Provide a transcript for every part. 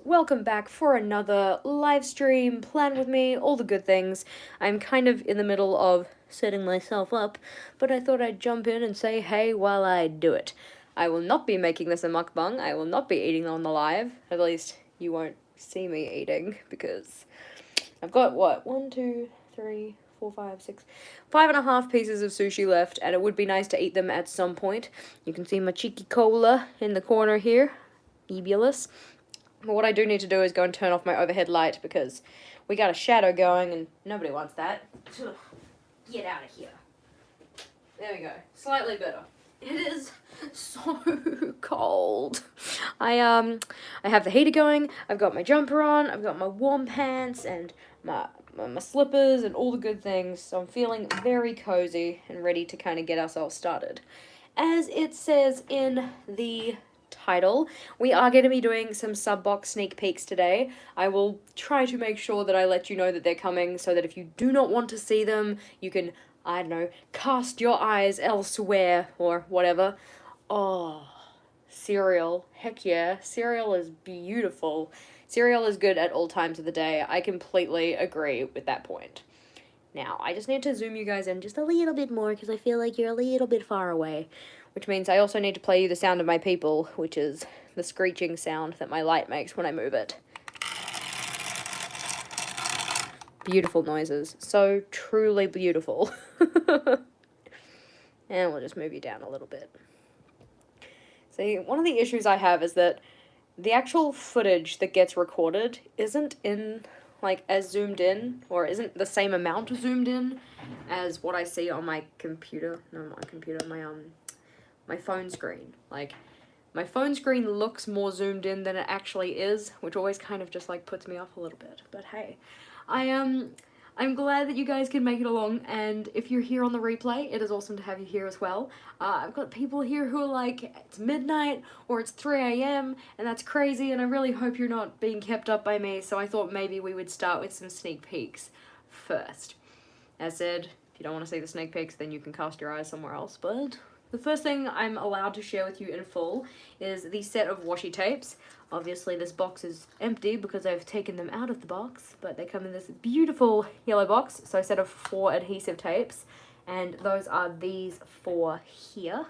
Welcome back for another live stream. Plan with me, all the good things. I'm kind of in the middle of setting myself up, but I thought I'd jump in and say hey while I do it. I will not be making this a mukbang. I will not be eating on the live. At least you won't see me eating because I've got what? 1, 2, 3, 4, 5, 6, 5.5 pieces of sushi left, and it would be nice to eat them at some point. You can see my cheeky cola in the corner here. Fabulous. But what I do need to do is go and turn off my overhead light because we got a shadow going and nobody wants that. Get out of here. There we go. Slightly better. It is so cold. I have the heater going, I've got my jumper on, I've got my warm pants and my slippers and all the good things, so I'm feeling very cozy and ready to kind of get ourselves started. As it says in the title, we are going to be doing some sub-box sneak peeks today. I will try to make sure that I let you know that they're coming so that if you do not want to see them, you can, I don't know, cast your eyes elsewhere or whatever. Oh, cereal. Heck yeah. Cereal is beautiful. Cereal is good at all times of the day. I completely agree with that point. Now, I just need to zoom you guys in just a little bit more because I feel like you're a little bit far away. Which means I also need to play you the sound of my people, which is the screeching sound that my light makes when I move it. Beautiful noises. So truly beautiful. And we'll just move you down a little bit. See, one of the issues I have is that the actual footage that gets recorded isn't in, like, as zoomed in, or isn't the same amount zoomed in as what I see on my computer. No, not my computer, my phone screen. Like, my phone screen looks more zoomed in than it actually is, which always kind of just, like, puts me off a little bit. But hey, I'm glad that you guys can make it along, and if you're here on the replay, it is awesome to have you here as well. I've got people here who are like, it's midnight, or it's 3 a.m., and that's crazy, and I really hope you're not being kept up by me, so I thought maybe we would start with some sneak peeks first. As said, if you don't want to see the sneak peeks, then you can cast your eyes somewhere else, but the first thing I'm allowed to share with you in full is the set of washi tapes. Obviously this box is empty because I've taken them out of the box, but they come in this beautiful yellow box, so a set of 4 adhesive tapes, and those are these 4 here.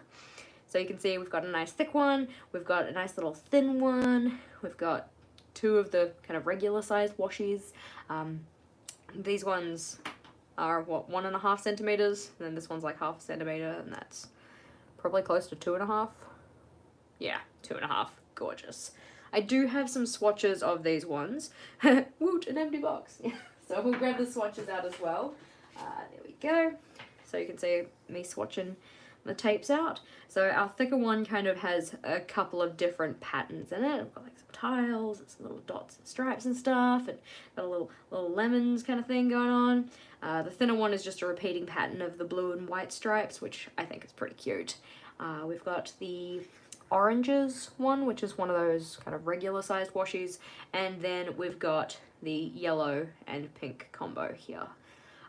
So you can see we've got a nice thick one, we've got a nice little thin one, we've got 2 of the kind of regular sized washies. These ones are, what, 1.5 centimeters, and then this one's like 0.5 centimeter, and that's probably close to 2.5. Yeah, 2.5. Gorgeous. I do have some swatches of these ones. Woot, an empty box. So we'll grab the swatches out as well. There we go. So you can see me swatching the tapes out. So our thicker one kind of has a couple of different patterns in it. We've got like some tiles, and some little dots and stripes and stuff, and got a little lemons kind of thing going on. The thinner one is just a repeating pattern of the blue and white stripes, which I think is pretty cute. We've got the oranges one, which is one of those kind of regular sized washies, and then we've got the yellow and pink combo here.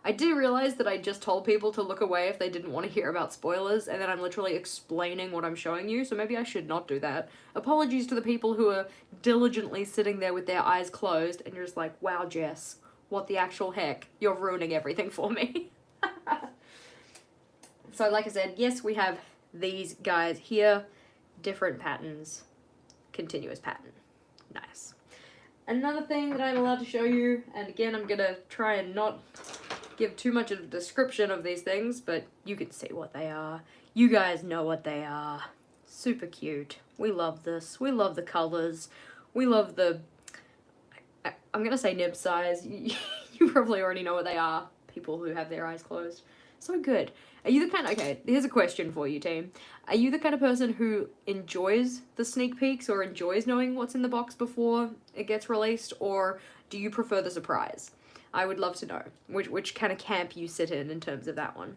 I did realize that I just told people to look away if they didn't want to hear about spoilers, and then I'm literally explaining what I'm showing you, so maybe I should not do that. Apologies to the people who are diligently sitting there with their eyes closed, and you're just like, wow, Jess, what the actual heck? You're ruining everything for me. So like I said, yes, we have these guys here, different patterns, continuous pattern. Nice. Another thing that I'm allowed to show you, and again, I'm gonna try and not give too much of a description of these things, but you can see what they are. You guys know what they are. Super cute. We love this. We love the colors. We love the, I'm gonna say nib size. You probably already know what they are, people who have their eyes closed. So good. Are you the kind of, okay, here's a question for you, team. Are you the kind of person who enjoys the sneak peeks or enjoys knowing what's in the box before it gets released, or do you prefer the surprise? I would love to know which kind of camp you sit in terms of that one.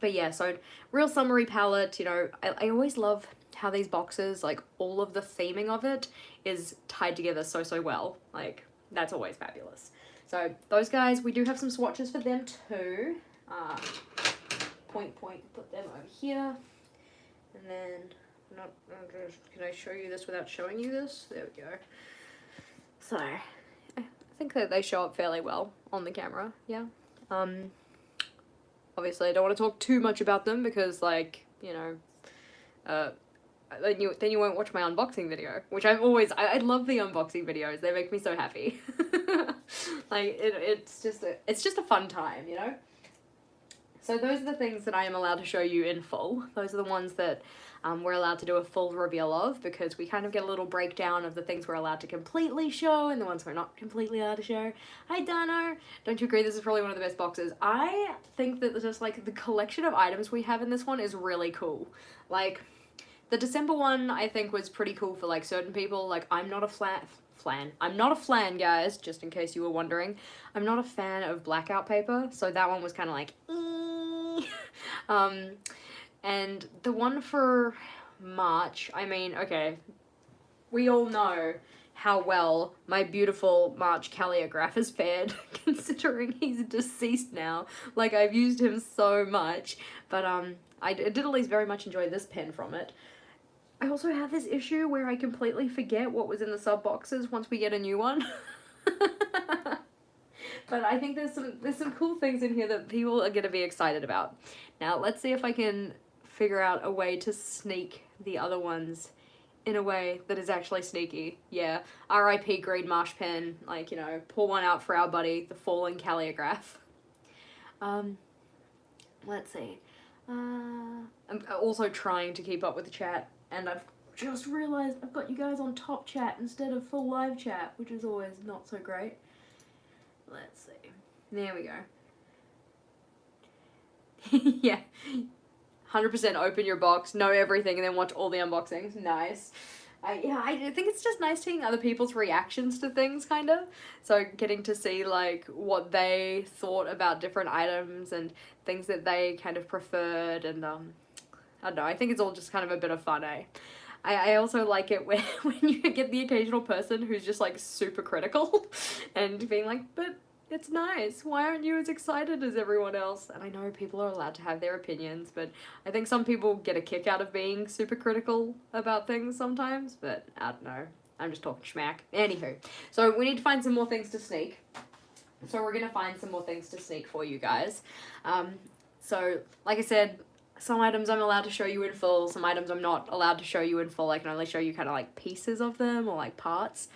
But yeah, so real summery palette, you know, I always love how these boxes, like all of the theming of it is tied together so well. Like, that's always fabulous. So those guys, we do have some swatches for them too. Put them over here, and then can I show you this without showing you this? There we go. So, I think that they show up fairly well on the camera, yeah. Obviously I don't want to talk too much about them because, like, you know, then you won't watch my unboxing video, which I love the unboxing videos. They make me so happy. Like, it's just a fun time, you know? So those are the things that I am allowed to show you in full. Those are the ones that we're allowed to do a full reveal of, because we kind of get a little breakdown of the things we're allowed to completely show and the ones we're not completely allowed to show. Hi, Dano! Don't you agree this is probably one of the best boxes? I think that just, like, the collection of items we have in this one is really cool. Like, the December one, I think, was pretty cool for, like, certain people. Like, I'm not a I'm not a flan, guys, just in case you were wondering. I'm not a fan of blackout paper, so that one was kind of like, and the one for March, I mean, okay, we all know how well my beautiful March calligraph has fared, considering he's deceased now. Like, I've used him so much, but, I did at least very much enjoy this pen from it. I also have this issue where I completely forget what was in the sub boxes once we get a new one. But I think there's some cool things in here that people are gonna be excited about. Now let's see if I can figure out a way to sneak the other ones in a way that is actually sneaky. Yeah, R.I.P. Green Marsh Pen, like, you know, pour one out for our buddy, the fallen calligraph. Let's see. I'm also trying to keep up with the chat, and I've just realized I've got you guys on top chat instead of full live chat, which is always not so great. Let's see. There we go. Yeah. 100% open your box, know everything, and then watch all the unboxings. Nice. Yeah, I think it's just nice seeing other people's reactions to things, kind of. So getting to see, like, what they thought about different items and things that they kind of preferred, and, I don't know, I think it's all just kind of a bit of fun, eh? I also like it when you get the occasional person who's just, like, super critical and being like, but it's nice, why aren't you as excited as everyone else? And I know people are allowed to have their opinions, but I think some people get a kick out of being super critical about things sometimes, but I don't know. I'm just talking schmack. Anywho, so we need to find some more things to sneak. So we're gonna find some more things to sneak for you guys. So, like I said, some items I'm allowed to show you in full, some items I'm not allowed to show you in full. I can only show you kind of like pieces of them or like parts.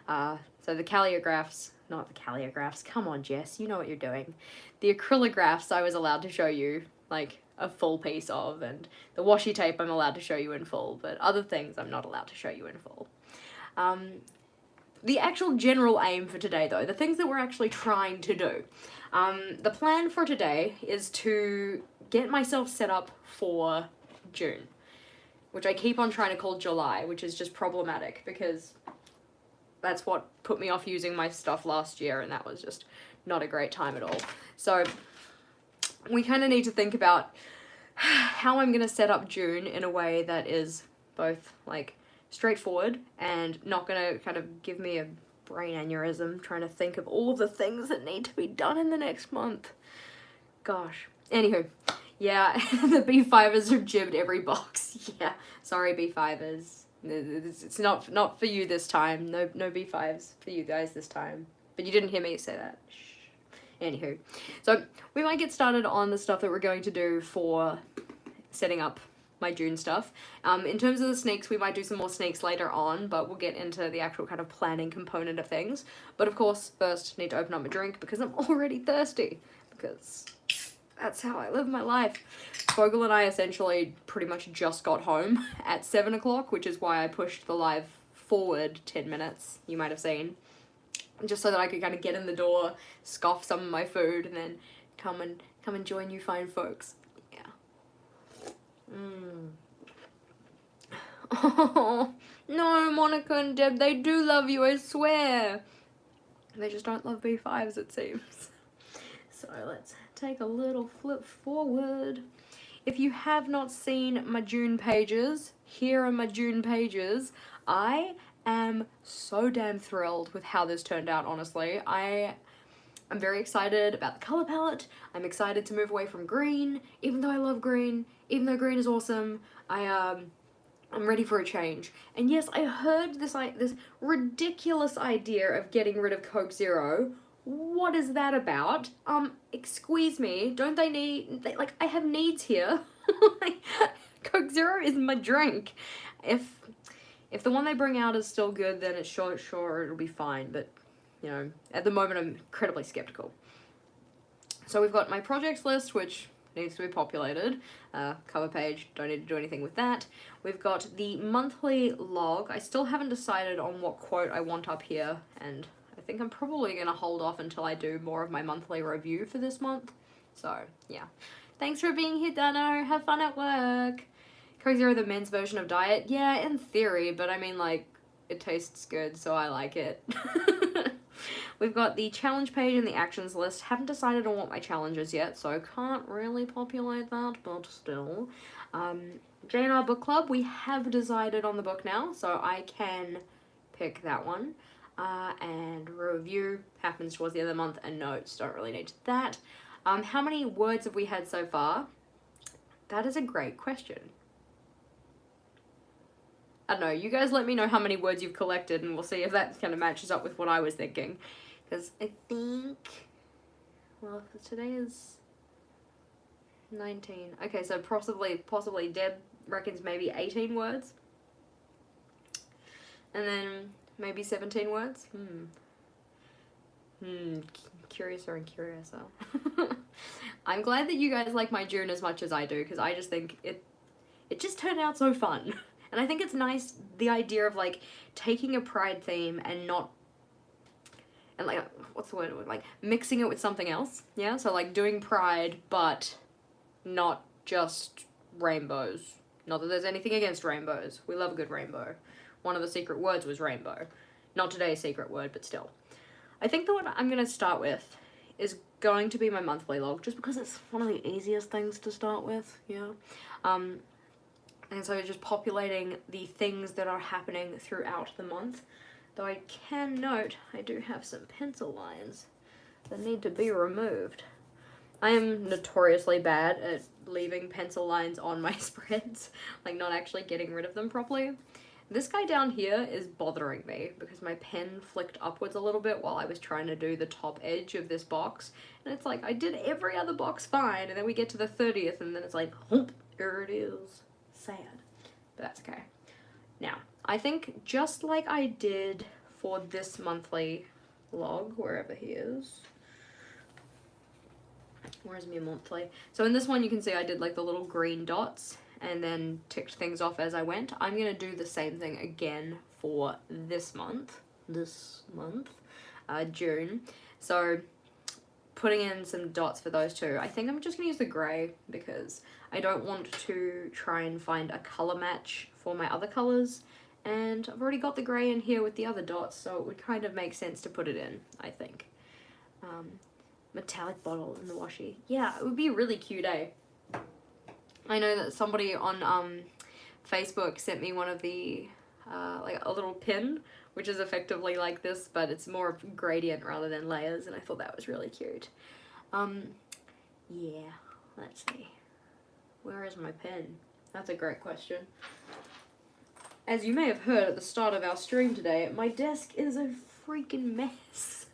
So the calligraphs, not the calligraphs, come on Jess, you know what you're doing. The acrylographs I was allowed to show you like a full piece of, and the washi tape I'm allowed to show you in full, but other things I'm not allowed to show you in full. The actual general aim for today though, the things that we're actually trying to do. The plan for today is to get myself set up for June, which I keep on trying to call July, which is just problematic because that's what put me off using my stuff last year, and that was just not a great time at all. So we kind of need to think about how I'm going to set up June in a way that is both like straightforward and not going to kind of give me a brain aneurysm trying to think of all of the things that need to be done in the next month. Gosh. Anywho, yeah, the B5ers have jibbed every box. Yeah, sorry B5ers. It's not for you this time. No B5s for you guys this time. But you didn't hear me say that. Shh. Anywho, so we might get started on the stuff that we're going to do for setting up my June stuff. In terms of the sneaks, we might do some more sneaks later on, but we'll get into the actual kind of planning component of things. But of course, first need to open up my drink because I'm already thirsty, because that's how I live my life. Fogel and I essentially pretty much just got home at 7 o'clock, which is why I pushed the live forward 10 minutes, you might have seen. Just so that I could kind of get in the door, scoff some of my food, and then come and join you fine folks. Yeah. Oh, no, Monica and Deb, they do love you, I swear. They just don't love B5s, it seems. So let's take a little flip forward. If you have not seen my June pages, here are my June pages. I am so damn thrilled with how this turned out, honestly. I'm very excited about the color palette. I'm excited to move away from green, even though I love green, even though green is awesome. I I'm ready for a change. And yes, I heard this ridiculous idea of getting rid of Coke Zero. What is that about? Excuse me, don't they need, like, I have needs here. Like, Coke Zero is my drink. If the one they bring out is still good, then it's sure it'll be fine, but, you know, at the moment I'm incredibly skeptical. So we've got my projects list, which needs to be populated. Cover page, don't need to do anything with that. We've got the monthly log. I still haven't decided on what quote I want up here, and I think I'm probably going to hold off until I do more of my monthly review for this month. So, yeah. Thanks for being here, Dano. Have fun at work. Coke Zero, the men's version of diet. Yeah, in theory, but I mean, like, it tastes good, so I like it. We've got the challenge page and the actions list. Haven't decided on what my challenge is yet, so I can't really populate that, but still. J&R Book Club, we have decided on the book now, so I can pick that one. And review happens towards the end of the month, and notes, don't really need that. How many words have we had so far? That is a great question. I don't know, you guys let me know how many words you've collected, and we'll see if that kind of matches up with what I was thinking. Because I think, well, today is 19. Okay, so possibly Deb reckons maybe 18 words. And then maybe 17 words. Curiouser and curiouser. I'm glad that you guys like my June as much as I do, because I just think it just turned out so fun. And I think it's nice, the idea of, like, taking a Pride theme and not, and, like, what's the word, like, mixing it with something else, yeah? So, like, doing Pride, but not just rainbows. Not that there's anything against rainbows. We love a good rainbow. One of the secret words was rainbow. Not today's secret word, but still. I think that what I'm going to start with is going to be my monthly log, just because it's one of the easiest things to start with, yeah? And so just populating the things that are happening throughout the month. Though I can note, I do have some pencil lines that need to be removed. I am notoriously bad at leaving pencil lines on my spreads, like not actually getting rid of them properly. This guy down here is bothering me because my pen flicked upwards a little bit while I was trying to do the top edge of this box. And it's like, I did every other box fine, and then we get to the 30th, and then it's like, whoop, here it is. Sad, but that's okay. Now, I think just like I did for this monthly log, wherever he is. Where's my monthly? So in this one, you can see I did like the little green dots and then ticked things off as I went. I'm going to do the same thing again for this month. June. So putting in some dots for those two. I think I'm just going to use the grey because I don't want to try and find a colour match for my other colours. And I've already got the grey in here with the other dots, so it would kind of make sense to put it in, I think. Metallic bottle in the washi. Yeah, it would be really cute, eh? I know that somebody on Facebook sent me one of the, like a little pin, which is effectively like this, but it's more of gradient rather than layers, and I thought that was really cute. Yeah, let's see. Where is my pen? That's a great question. As you may have heard at the start of our stream today, my desk is a freaking mess.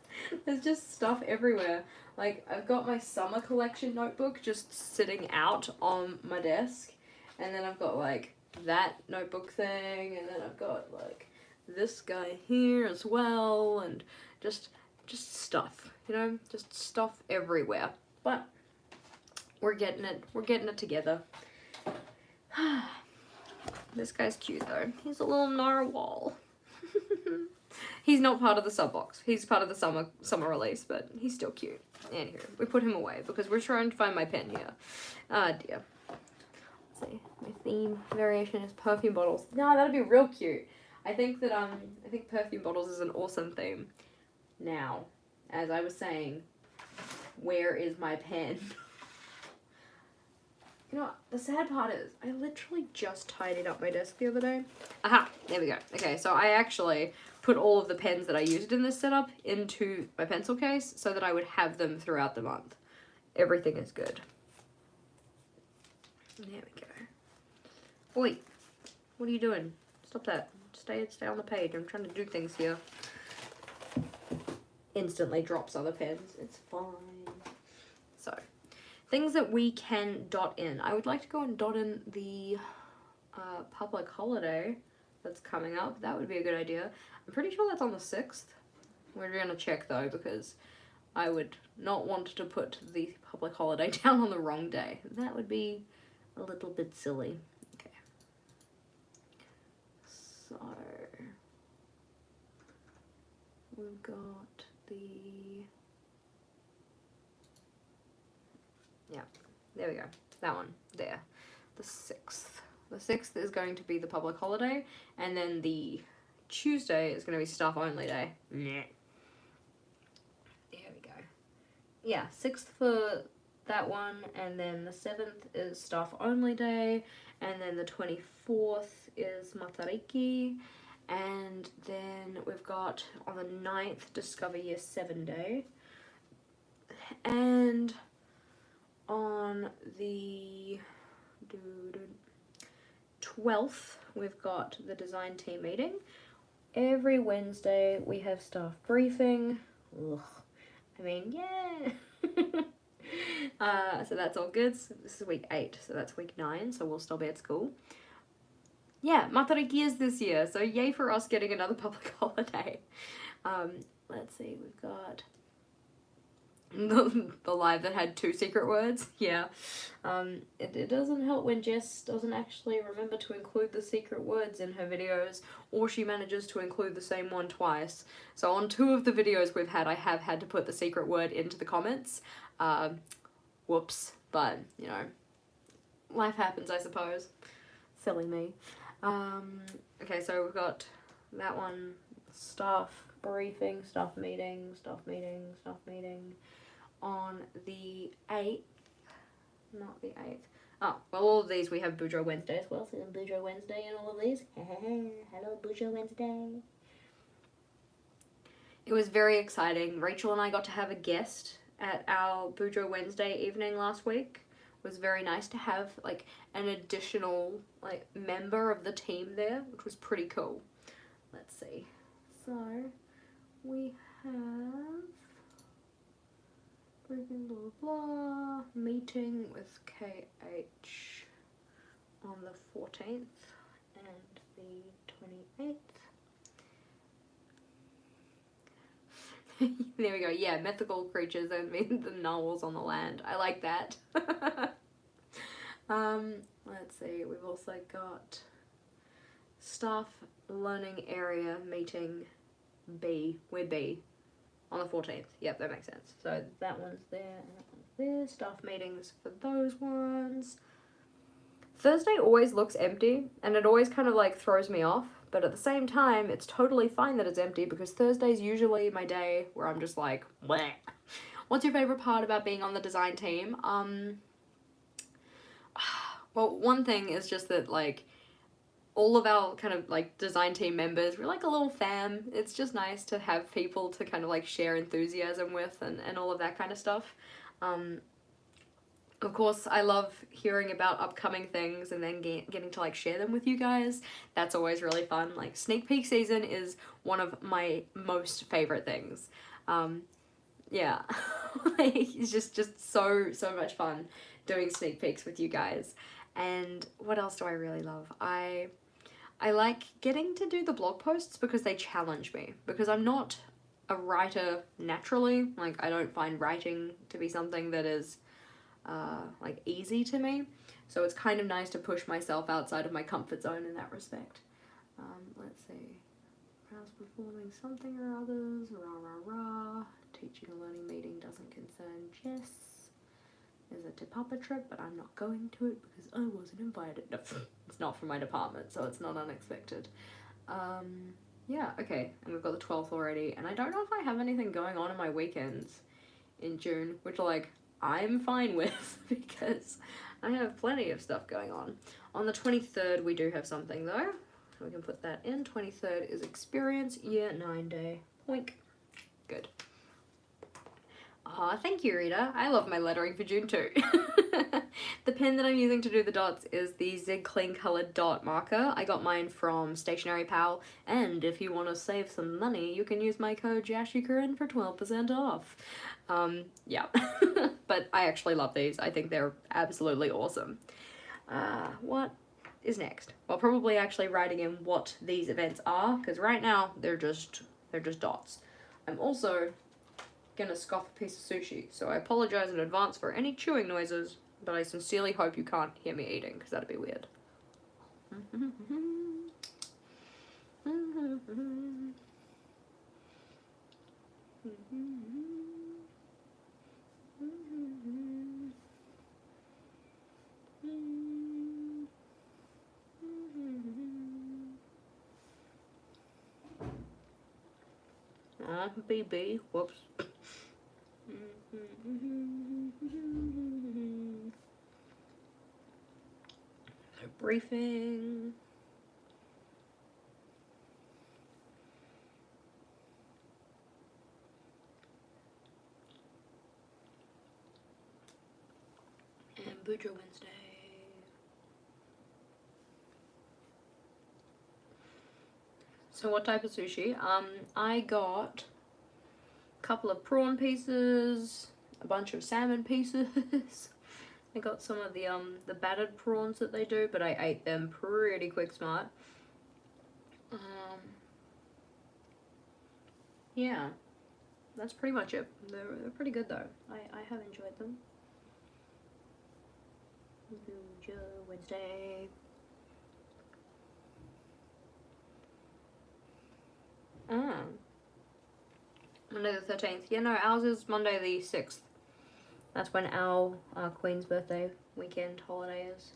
There's just stuff everywhere. Like, I've got my summer collection notebook just sitting out on my desk, and then I've got, like, that notebook thing, and then I've got, like, this guy here as well, and just stuff, you know, just stuff everywhere. But we're getting it together. This guy's cute though. He's a little narwhal. He's not part of the sub box. He's part of the summer release, but he's still cute. Anywho, we put him away because we're trying to find my pen here. Ah dear. Let's see. My theme variation is perfume bottles. No, that'd be real cute. I think that I think perfume bottles is an awesome theme. Now, as I was saying, where is my pen? You know what, the sad part is, I literally just tidied up my desk the other day. Aha, there we go. Okay, so I actually put all of the pens that I used in this setup into my pencil case so that I would have them throughout the month. Everything is good. There we go. Oi, What are you doing? Stop that. Stay on the page. I'm trying to do things here. Instantly drops other pens. It's fine. So, things that we can dot in. I would like to go and dot in the public holiday that's coming up. That would be a good idea. I'm pretty sure that's on the 6th. We're gonna check though, because I would not want to put the public holiday down on the wrong day. That would be a little bit silly. Okay. So, we've got the... Yeah, there we go. That one, there. The 6th. The 6th is going to be the public holiday, and then the Tuesday is going to be staff only day. There we go. Yeah, 6th for that one, and then the 7th is staff only day, and then the 24th is Matariki, and then we've got on the 9th Discover Year 7 day, and on the 12th we've got the design team meeting. Every Wednesday we have staff briefing. Ugh. I mean, yeah. So that's all good. So this is week 8, so that's week 9, so we'll still be at school. Yeah, Matariki is this year, so yay for us getting another public holiday. Let's see, we've got the live that had 2 secret words. Yeah. It doesn't help when Jess doesn't actually remember to include the secret words in her videos, or she manages to include the same one twice. So on 2 of the videos we've had, I have had to put the secret word into the comments. Whoops. But, you know, life happens, I suppose. Silly me. Okay, so we've got that one, staff briefing, staff meeting, staff meeting, staff meeting. On the 8th, not the 8th. Oh, well, all of these we have Boudreaux Wednesday as well, so there's Boudreaux Wednesday in all of these. Hello, Boudreaux Wednesday. It was very exciting. Rachel and I got to have a guest at our Boudreaux Wednesday evening last week. It was very nice to have, like, an additional, like, member of the team there, which was pretty cool. Let's see. So, we have... blah, blah, blah, meeting with KH on the 14th and the 28th. There we go. Yeah, mythical creatures and the narwhals on the land. I like that. Let's see. We've also got staff learning area meeting B. We're B. On the 14th. Yep, that makes sense. So that one's there and that one's there. Staff meetings for those ones. Thursday always looks empty, and it always kind of like throws me off. But at the same time, it's totally fine that it's empty, because Thursday's usually my day where I'm just like, bleh. What's your favorite part about being on the design team? Well, one thing is just that, like, all of our kind of like design team members, we're like a little fam. It's just nice to have people to kind of like share enthusiasm with and all of that kind of stuff. Of course, I love hearing about upcoming things and then getting to like share them with you guys. That's always really fun. Like, sneak peek season is one of my most favorite things. Yeah, it's just so much fun doing sneak peeks with you guys. And what else do I really love? I like getting to do the blog posts because they challenge me, because I'm not a writer naturally. Like, I don't find writing to be something that is like easy to me, so it's kind of nice to push myself outside of my comfort zone in that respect. Let's see. How's performing something or others? Rah. Teaching a learning meeting doesn't concern Jess. There's a Te Papa trip, but I'm not going to it because I wasn't invited. No, it's not from my department, so it's not unexpected. Yeah, okay, and we've got the 12th already, and I don't know if I have anything going on in my weekends in June, which, like, I'm fine with, because I have plenty of stuff going on. On the 23rd, we do have something, though, so we can put that in. 23rd is Experience Year 9 Day. Poink. Good. Aw, thank you, Rita. I love my lettering for June too. The pen that I'm using to do the dots is the Zig Clean Colored Dot Marker. I got mine from Stationery Pal, and if you want to save some money, you can use my code JashiiCorrin for 12% off. Yeah. But I actually love these. I think they're absolutely awesome. What is next? Well, probably actually writing in what these events are, because right now they're just dots. I'm also gonna scoff a piece of sushi, so I apologize in advance for any chewing noises, but I sincerely hope you can't hear me eating, because that'd be weird. BB, whoops. So briefing. And Bujo Wednesday. So what type of sushi? I got a couple of prawn pieces, a bunch of salmon pieces. I got some of the battered prawns that they do, but I ate them pretty quick smart. Yeah, that's pretty much it. They're pretty good though. I have enjoyed them. Bujo Wednesday. Monday the 13th. Yeah, no, ours is Monday the 6th. That's when our Queen's birthday weekend holiday is.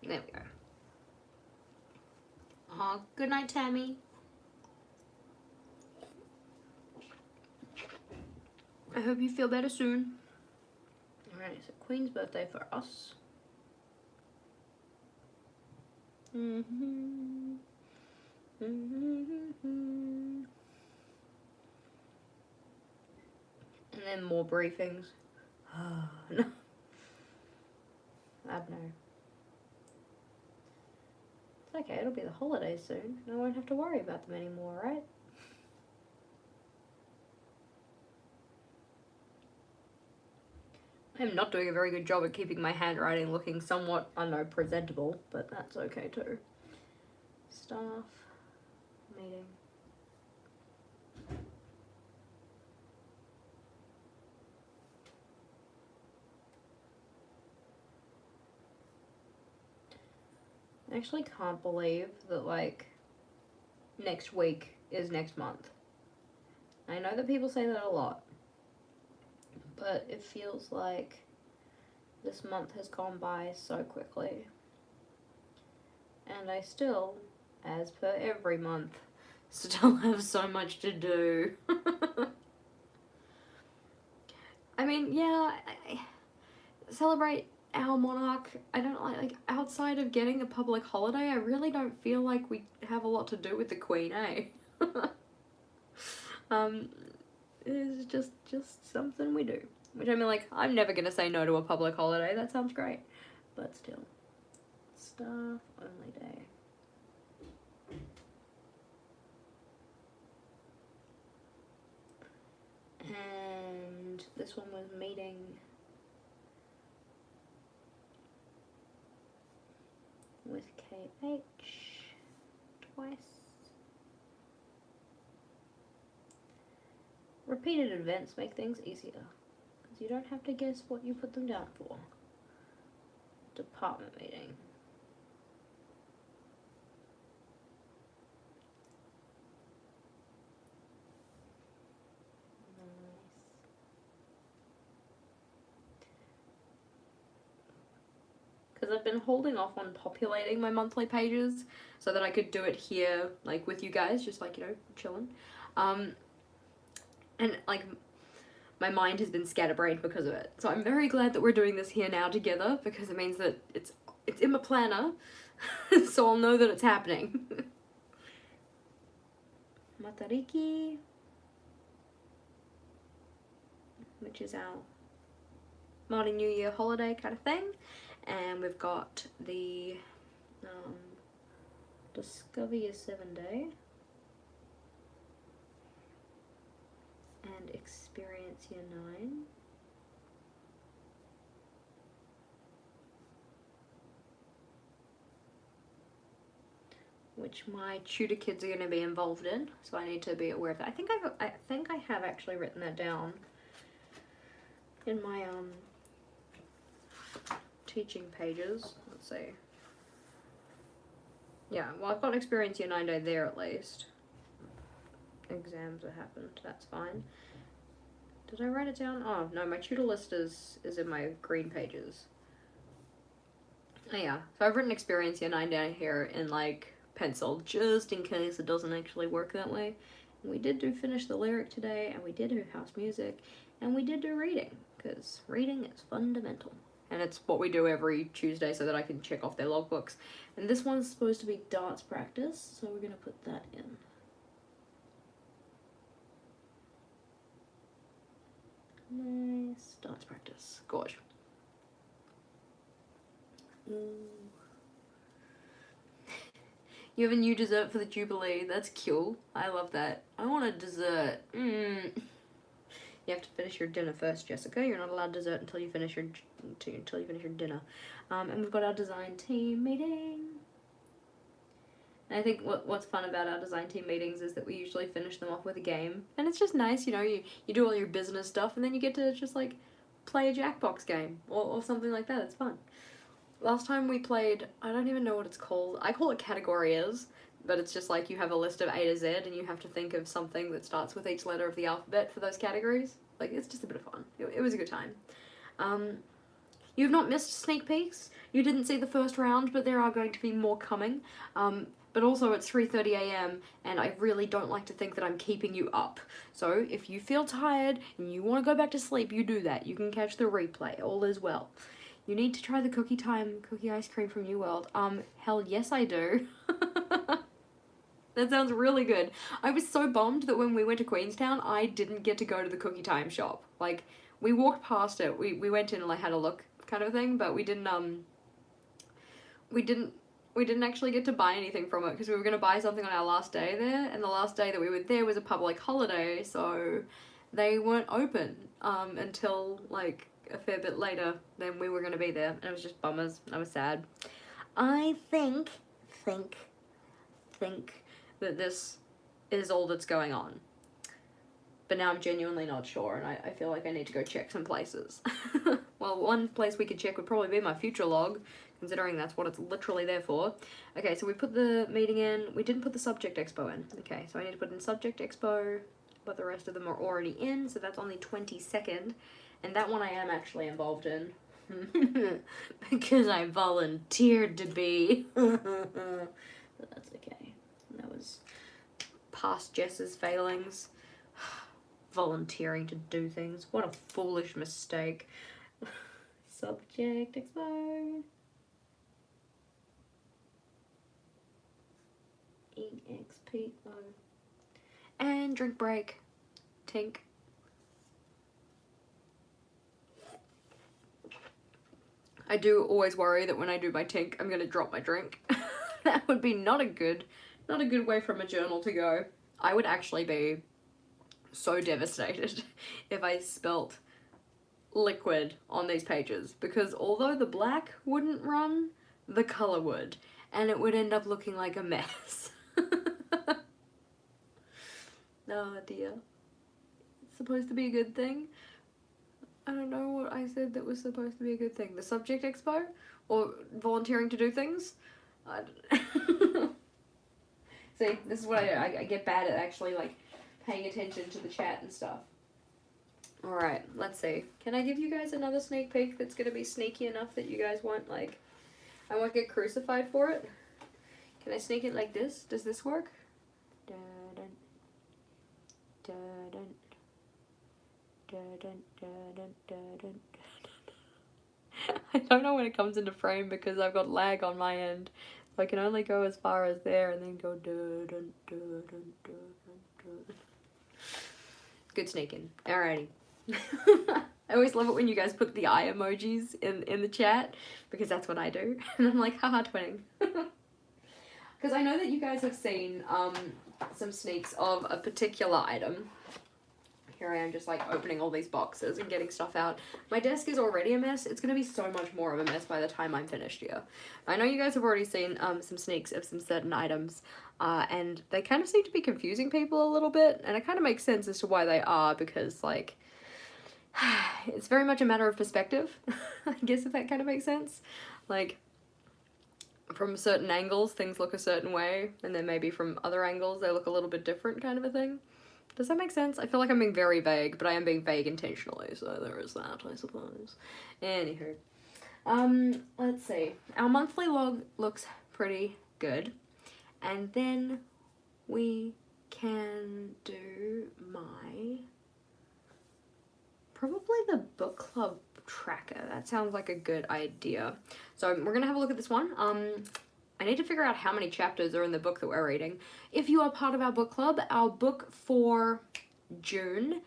There we go. Oh, good night, Tammy. I hope you feel better soon. Alright, so Queen's birthday for us. And then more briefings. No. I don't know. It's okay, it'll be the holidays soon. I won't have to worry about them anymore, right? I'm not doing a very good job at keeping my handwriting looking somewhat, I don't know, presentable, but that's okay too. Staff meeting. I actually can't believe that, like, next week is next month. I know that people say that a lot, but it feels like this month has gone by so quickly. And I still, as per every month, still have so much to do. I mean, yeah, I celebrate our monarch. I don't like outside of getting a public holiday, I really don't feel like we have a lot to do with the Queen, eh? It's just something we do. Which, I mean, like, I'm never gonna say no to a public holiday, that sounds great. But still. Staff only day. And this one was meeting with KH twice. Repeated events make things easier, because you don't have to guess what you put them down for. Department meeting. Because I've been holding off on populating my monthly pages so that I could do it here, like, with you guys, just, like, you know, chilling. And, like, my mind has been scatterbrained because of it. So I'm very glad that we're doing this here now together, because it means that it's it's in my planner, so I'll know that it's happening. Matariki, which is our Māori New Year holiday kind of thing, and we've got the Discover Your 7-Day and Experience Year 9. Which my tutor kids are going to be involved in, so I need to be aware of that. I think I have actually written that down in my teaching pages. Let's see. Yeah, well, I've got an Experience Year 9 Day there at least. Exams have happened, that's fine. Did I write it down? Oh, no, my tutor list is in my green pages. Oh, yeah. So I've written Experience Year 9 down here in, like, pencil, just in case it doesn't actually work that way. And we did do Finish the Lyric today, and we did do House Music, and we did do Reading, because reading is fundamental. And it's what we do every Tuesday so that I can check off their logbooks. And this one's supposed to be dance practice, so we're going to put that in. Nice. Dance practice. Gorge. You have a new dessert for the Jubilee. That's cool. I love that. I want a dessert. You have to finish your dinner first, Jessica. You're not allowed dessert until you finish your dinner. And we've got our design team meeting. And I think what's fun about our design team meetings is that we usually finish them off with a game. And it's just nice, you know, you do all your business stuff and then you get to just like play a Jackbox game or something like that. It's fun. Last time we played, I don't even know what it's called. I call it Categories, but it's just like you have a list of A to Z and you have to think of something that starts with each letter of the alphabet for those categories. Like, it's just a bit of fun. It was a good time. You've not missed sneak peeks. You didn't see the first round, but there are going to be more coming. But also it's 3:30 a.m. and I really don't like to think that I'm keeping you up. So if you feel tired and you want to go back to sleep, you do that. You can catch the replay. All is well. You need to try the cookie ice cream from New World. Hell yes I do. That sounds really good. I was so bummed that when we went to Queenstown, I didn't get to go to the cookie time shop. Like, we walked past it. We went in and like had a look kind of thing, but we didn't actually get to buy anything from it because we were going to buy something on our last day there, and the last day that we were there was a public holiday, so they weren't open until like a fair bit later than we were going to be there, and it was just bummers. I was sad. I think that this is all that's going on, but now I'm genuinely not sure, and I feel like I need to go check some places. Well, one place we could check would probably be my future log, considering that's what it's literally there for. Okay, so we put the meeting in. We didn't put the subject expo in. Okay, so I need to put in subject expo, but the rest of them are already in, so that's on the 22nd. And that one I am actually involved in. Because I volunteered to be. But that's okay. That was past Jess's failings. Volunteering to do things. What a foolish mistake. Subject expo. EXP. And drink break. Tink. I do always worry that when I do my tink, I'm gonna drop my drink. That would be not a good way from a journal to go. I would actually be so devastated if I spelt liquid on these pages, because although the black wouldn't run, the color would, and it would end up looking like a mess. Oh dear. It's supposed to be a good thing. I don't know what I said that was supposed to be a good thing. The subject expo? Or volunteering to do things? I don't See, this is what I do. I get bad at actually, like, paying attention to the chat and stuff. Alright, let's see. Can I give you guys another sneak peek that's gonna be sneaky enough that you guys won't, like, I won't get crucified for it? Can I sneak it like this? Does this work? Da-dun. Da-dun. Da-dun, da-dun, da-dun, da-dun. I don't know when it comes into frame because I've got lag on my end. So I can only go as far as there and then go dun, dun, dun, dun, dun, dun. Good sneaking. Alrighty. I always love it when you guys put the eye emojis in the chat because that's what I do. And I'm like, haha, twinning. Because I know that you guys have seen some sneaks of a particular item. Here I am just like opening all these boxes and getting stuff out. My desk is already a mess. It's going to be so much more of a mess by the time I'm finished here. I know you guys have already seen some sneaks of some certain items. And they kind of seem to be confusing people a little bit. And it kind of makes sense as to why they are because like... it's very much a matter of perspective. I guess if that kind of makes sense. Like... from certain angles, things look a certain way, and then maybe from other angles, they look a little bit different kind of a thing. Does that make sense? I feel like I'm being very vague, but I am being vague intentionally, so there is that, I suppose. Anywho. Let's see. Our monthly log looks pretty good. And then we can do my... probably the book club tracker. That sounds like a good idea. So we're gonna have a look at this one. I need to figure out how many chapters are in the book that we're reading. If you are part of our book club, our book for June,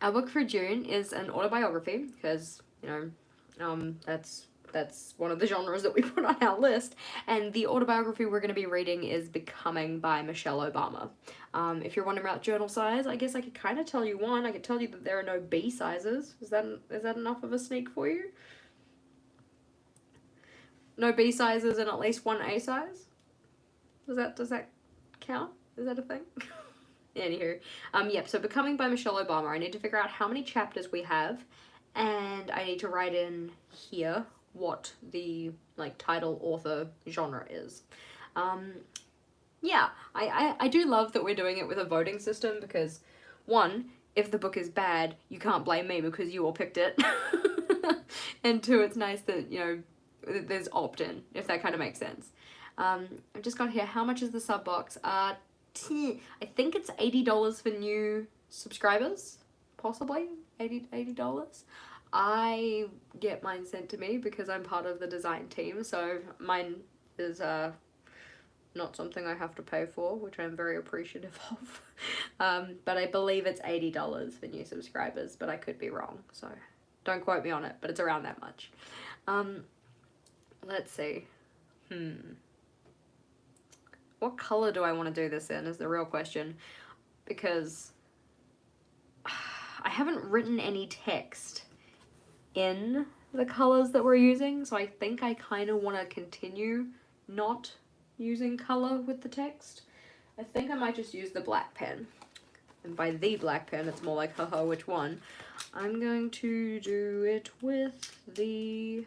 our book for June is an autobiography because, you know, that's one of the genres that we put on our list. And the autobiography we're going to be reading is Becoming by Michelle Obama. If you're wondering about journal size, I guess I could kind of tell you one. I could tell you that there are no B sizes. Is that enough of a sneak for you? No B sizes and at least one A size? Does that count? Is that a thing? Anywho, yep, so Becoming by Michelle Obama. I need to figure out how many chapters we have, and I need to write in here what the, like, title, author, genre is. Yeah, I do love that we're doing it with a voting system because, one, if the book is bad, you can't blame me because you all picked it. And two, it's nice that, you know, there's opt-in, if that kind of makes sense. I've just got here, how much is the sub box? I think it's $80 for new subscribers, possibly, $80. I get mine sent to me because I'm part of the design team, so mine is not something I have to pay for, which I'm very appreciative of. But I believe it's $80 for new subscribers, but I could be wrong, so don't quote me on it, but it's around that much. Let's see. What color do I want to do this in is the real question, because I haven't written any text in the colors that we're using, so I think I kind of want to continue not using color with the text. I think I might just use the black pen. And by the black pen, it's more like, haha, which one? I'm going to do it with the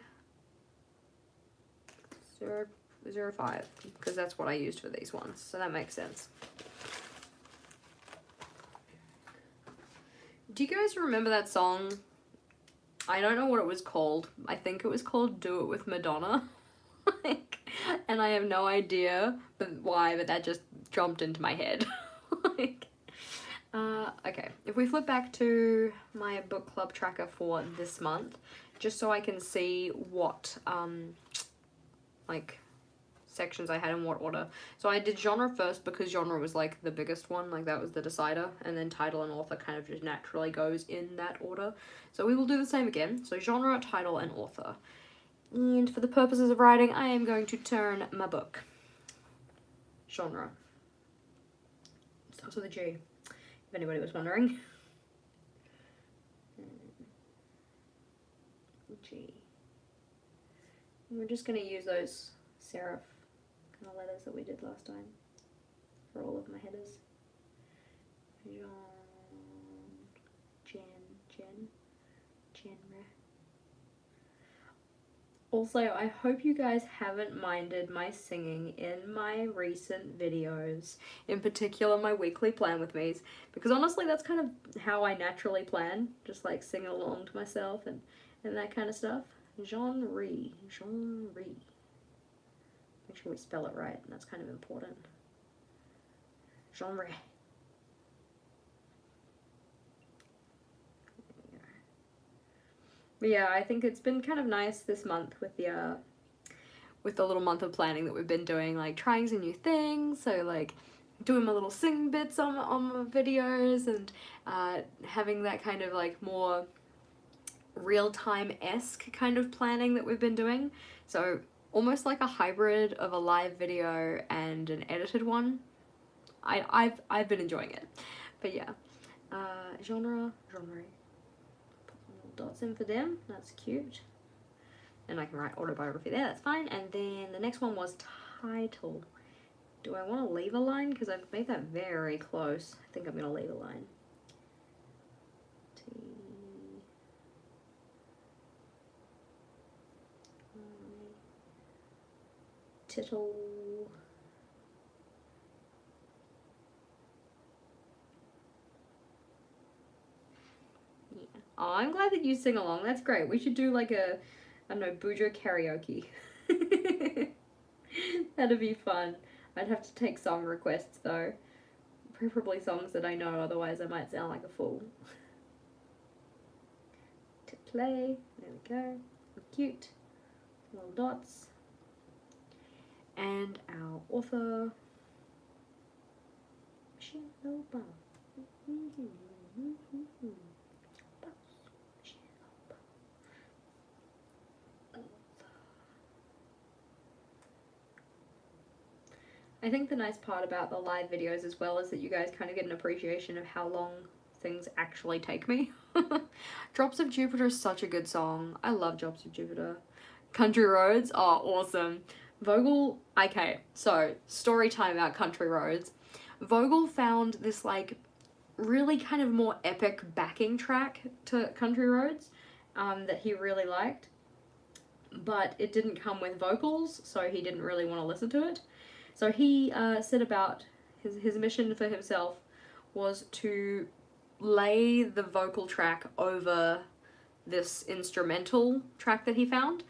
005, because that's what I used for these ones, so that makes sense. Do you guys remember that song? I don't know what it was called. I think it was called Do It With Madonna. And I have no idea why, but that just jumped into my head. Okay, if we flip back to my book club tracker for this month, just so I can see what, like, sections I had in what order. So I did genre first because genre was like the biggest one, like that was the decider, and then title and author kind of just naturally goes in that order. So we will do the same again. So genre, title, and author. And for the purposes of writing, I am going to turn my book. Genre. Starts with a G, if anybody was wondering. G. And we're just going to use those serif kind of letters that we did last time for all of my headers. Genre. Genre. Also, I hope you guys haven't minded my singing in my recent videos, in particular my weekly plan with me's, because honestly that's kind of how I naturally plan, just like singing along to myself and that kind of stuff. Genre. Make sure we spell it right, that's kind of important. Genre. But yeah, I think it's been kind of nice this month with the little month of planning that we've been doing, like trying some new things, so like doing my little sing bits on my videos, and having that kind of like more real-time-esque kind of planning that we've been doing. So almost like a hybrid of a live video and an edited one. I've been enjoying it. But yeah. Genre. Put some little dots in for them. That's cute. And I can write autobiography there, that's fine. And then the next one was title. Do I want to leave a line? Because I've made that very close. I think I'm going to leave a line. Tittle. Yeah. Oh, I'm glad that you sing along. That's great. We should do like a, I don't know, Bujo karaoke. That'd be fun. I'd have to take song requests though. Preferably songs that I know, otherwise I might sound like a fool. To play. There we go. Cute. Little dots. And our author. I think the nice part about the live videos as well is that you guys kind of get an appreciation of how long things actually take me. Drops of Jupiter is such a good song. I love Drops of Jupiter. Country Roads are awesome. Vogel, okay, so story time about Country Roads. Vogel found this like really kind of more epic backing track to Country Roads that he really liked, but it didn't come with vocals, so he didn't really want to listen to it. So he set about, his mission for himself was to lay the vocal track over this instrumental track that he found.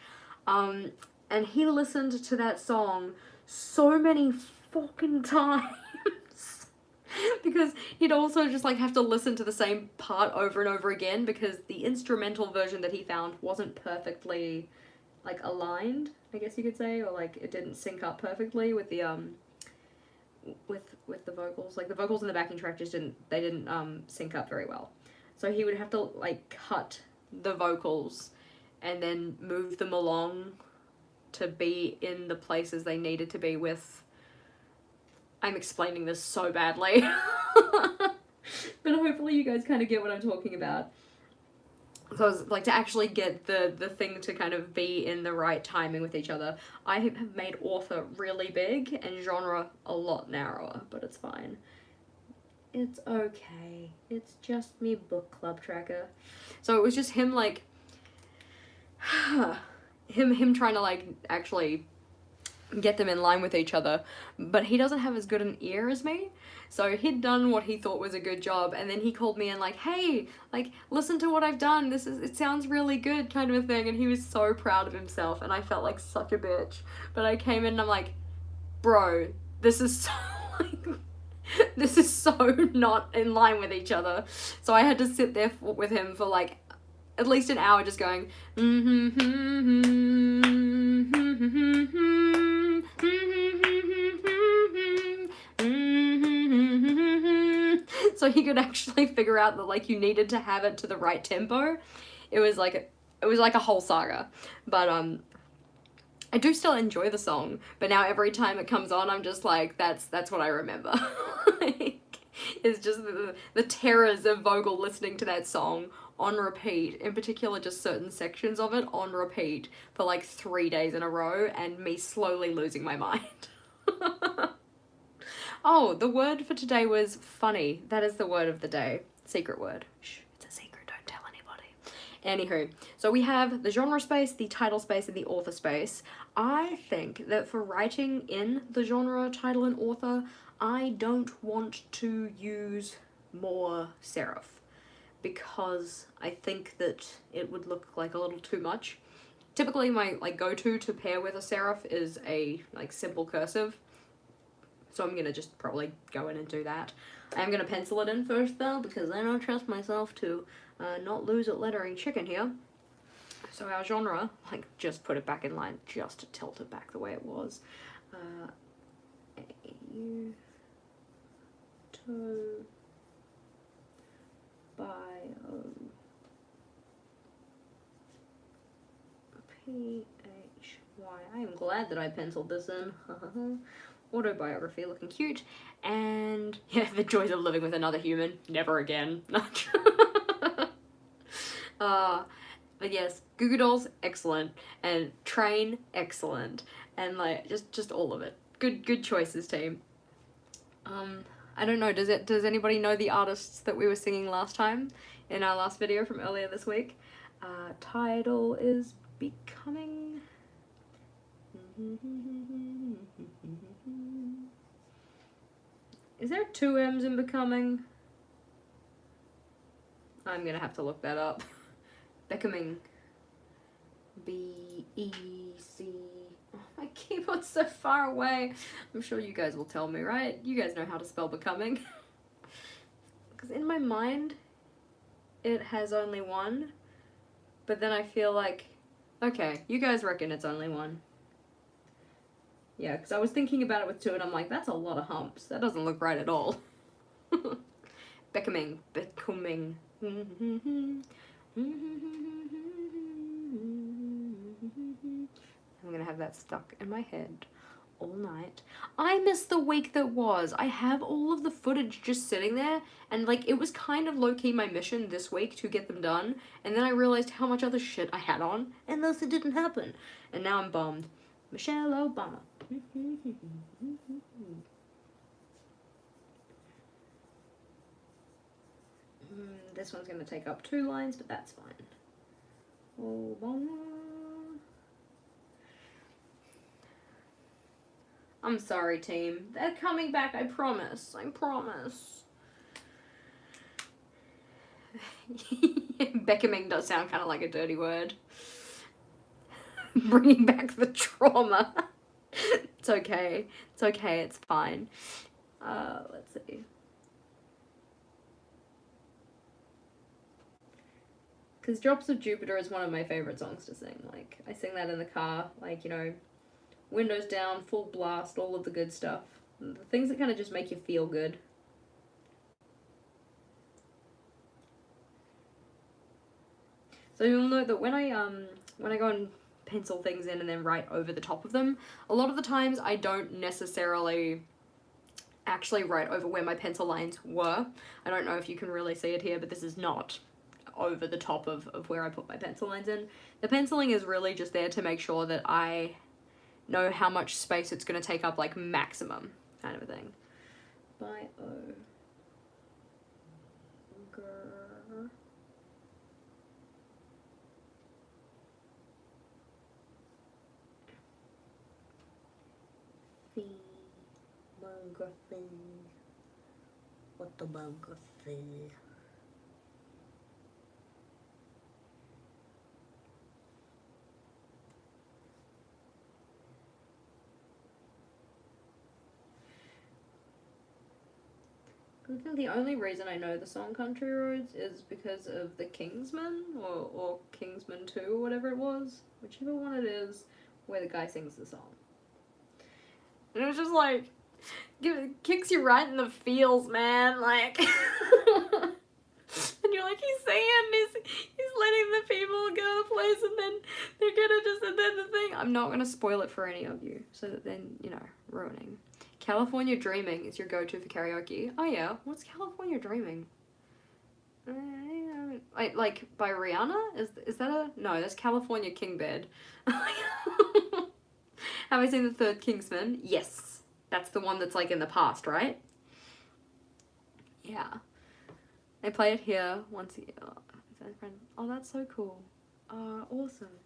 And he listened to that song so many fucking times. Because he'd also just like have to listen to the same part over and over again, because the instrumental version that he found wasn't perfectly like aligned, I guess you could say, or like it didn't sync up perfectly with the with the vocals. Like the vocals in the backing track just didn't sync up very well. So he would have to like cut the vocals and then move them along to be in the places they needed to be with. I'm explaining this so badly. But hopefully you guys kind of get what I'm talking about. So it's like to actually get the thing to kind of be in the right timing with each other. I have made author really big and genre a lot narrower, but it's fine. It's okay. It's just me book club tracker. So it was just him like him trying to like actually get them in line with each other, but he doesn't have as good an ear as me. So he'd done what he thought was a good job, and then he called me and like, hey, like, listen to what I've done, it sounds really good, kind of a thing, and he was so proud of himself, and I felt like such a bitch. But I came in and I'm like, bro, this is so, like, this is so not in line with each other. So I had to sit there with him for like at least an hour just going, so he could actually figure out that like you needed to have it to the right tempo. It was like a whole saga. But I do still enjoy the song, but now every time it comes on I'm just like, that's what I remember. Like, it's just the terrors of Vogel listening to that song on repeat, in particular just certain sections of it on repeat for like 3 days in a row, and me slowly losing my mind. Oh, the word for today was funny. That is the word of the day. Secret word. Shh, it's a secret, don't tell anybody. Anywho, so we have the genre space, the title space, and the author space. I think that for writing in the genre, title, and author, I don't want to use more serif, because I think that it would look like a little too much. Typically my like go-to to pair with a serif is a like simple cursive, so I'm gonna just probably go in and do that. I am gonna pencil it in first though, because I don't trust myself to not lose at lettering chicken here. So our genre, like, just put it back in line, just to tilt it back the way it was. A-U, to, bio, P-H-Y. I am glad that I penciled this in. Autobiography, looking cute. And, yeah, the joys of living with another human. Never again. But yes, Goo Goo Dolls, excellent. And Train, excellent. And, like, just all of it. Good choices, team. I don't know, does anybody know the artists that we were singing last time in our last video from earlier this week? Title is Becoming. Is there 2 M's in Becoming? I'm gonna have to look that up. Becoming. B-E-C. Oh, my keyboard's so far away. I'm sure you guys will tell me, right? You guys know how to spell Becoming. Because in my mind, it has only 1. But then I feel like, okay, you guys reckon it's only 1. Yeah, because I was thinking about it with 2 and I'm like, that's a lot of humps. That doesn't look right at all. Becoming. Becoming. I'm gonna have that stuck in my head all night. I missed the week that was. I have all of the footage just sitting there, and like it was kind of low-key my mission this week to get them done, and then I realized how much other shit I had on, and thus it didn't happen. And now I'm bummed. Michelle Obama. This one's gonna take up 2 lines, but that's fine. Obama. I'm sorry, team. They're coming back, I promise. I promise. Becoming does sound kind of like a dirty word. Bringing back the trauma. It's okay. It's okay, it's fine. Let's see. Because Drops of Jupiter is one of my favorite songs to sing. Like, I sing that in the car, like, you know, windows down, full blast, all of the good stuff. The things that kind of just make you feel good. So you'll note that when I go and pencil things in and then write over the top of them, a lot of the times I don't necessarily actually write over where my pencil lines were. I don't know if you can really see it here, but this is not over the top of where I put my pencil lines in. The penciling is really just there to make sure that I know how much space it's going to take up, like maximum kind of a thing. Bio. Autobiography. I think the only reason I know the song Country Roads is because of the Kingsman, or Kingsman 2, or whatever it was, whichever one it is, where the guy sings the song. And it was just like, it kicks you right in the feels, man, like, and you're like, he's saying this, he's letting the people go to a place, and then they're gonna just, and then the thing, I'm not gonna spoil it for any of you, so that then, you know, ruining. California Dreaming is your go-to for karaoke. Oh yeah, what's California Dreaming? Like by Rihanna? Is that a... No, that's California King Bed. Have I seen the third Kingsman? Yes. That's the one that's like in the past, right? Yeah. They play it here once a year. Oh, that's so cool. Awesome.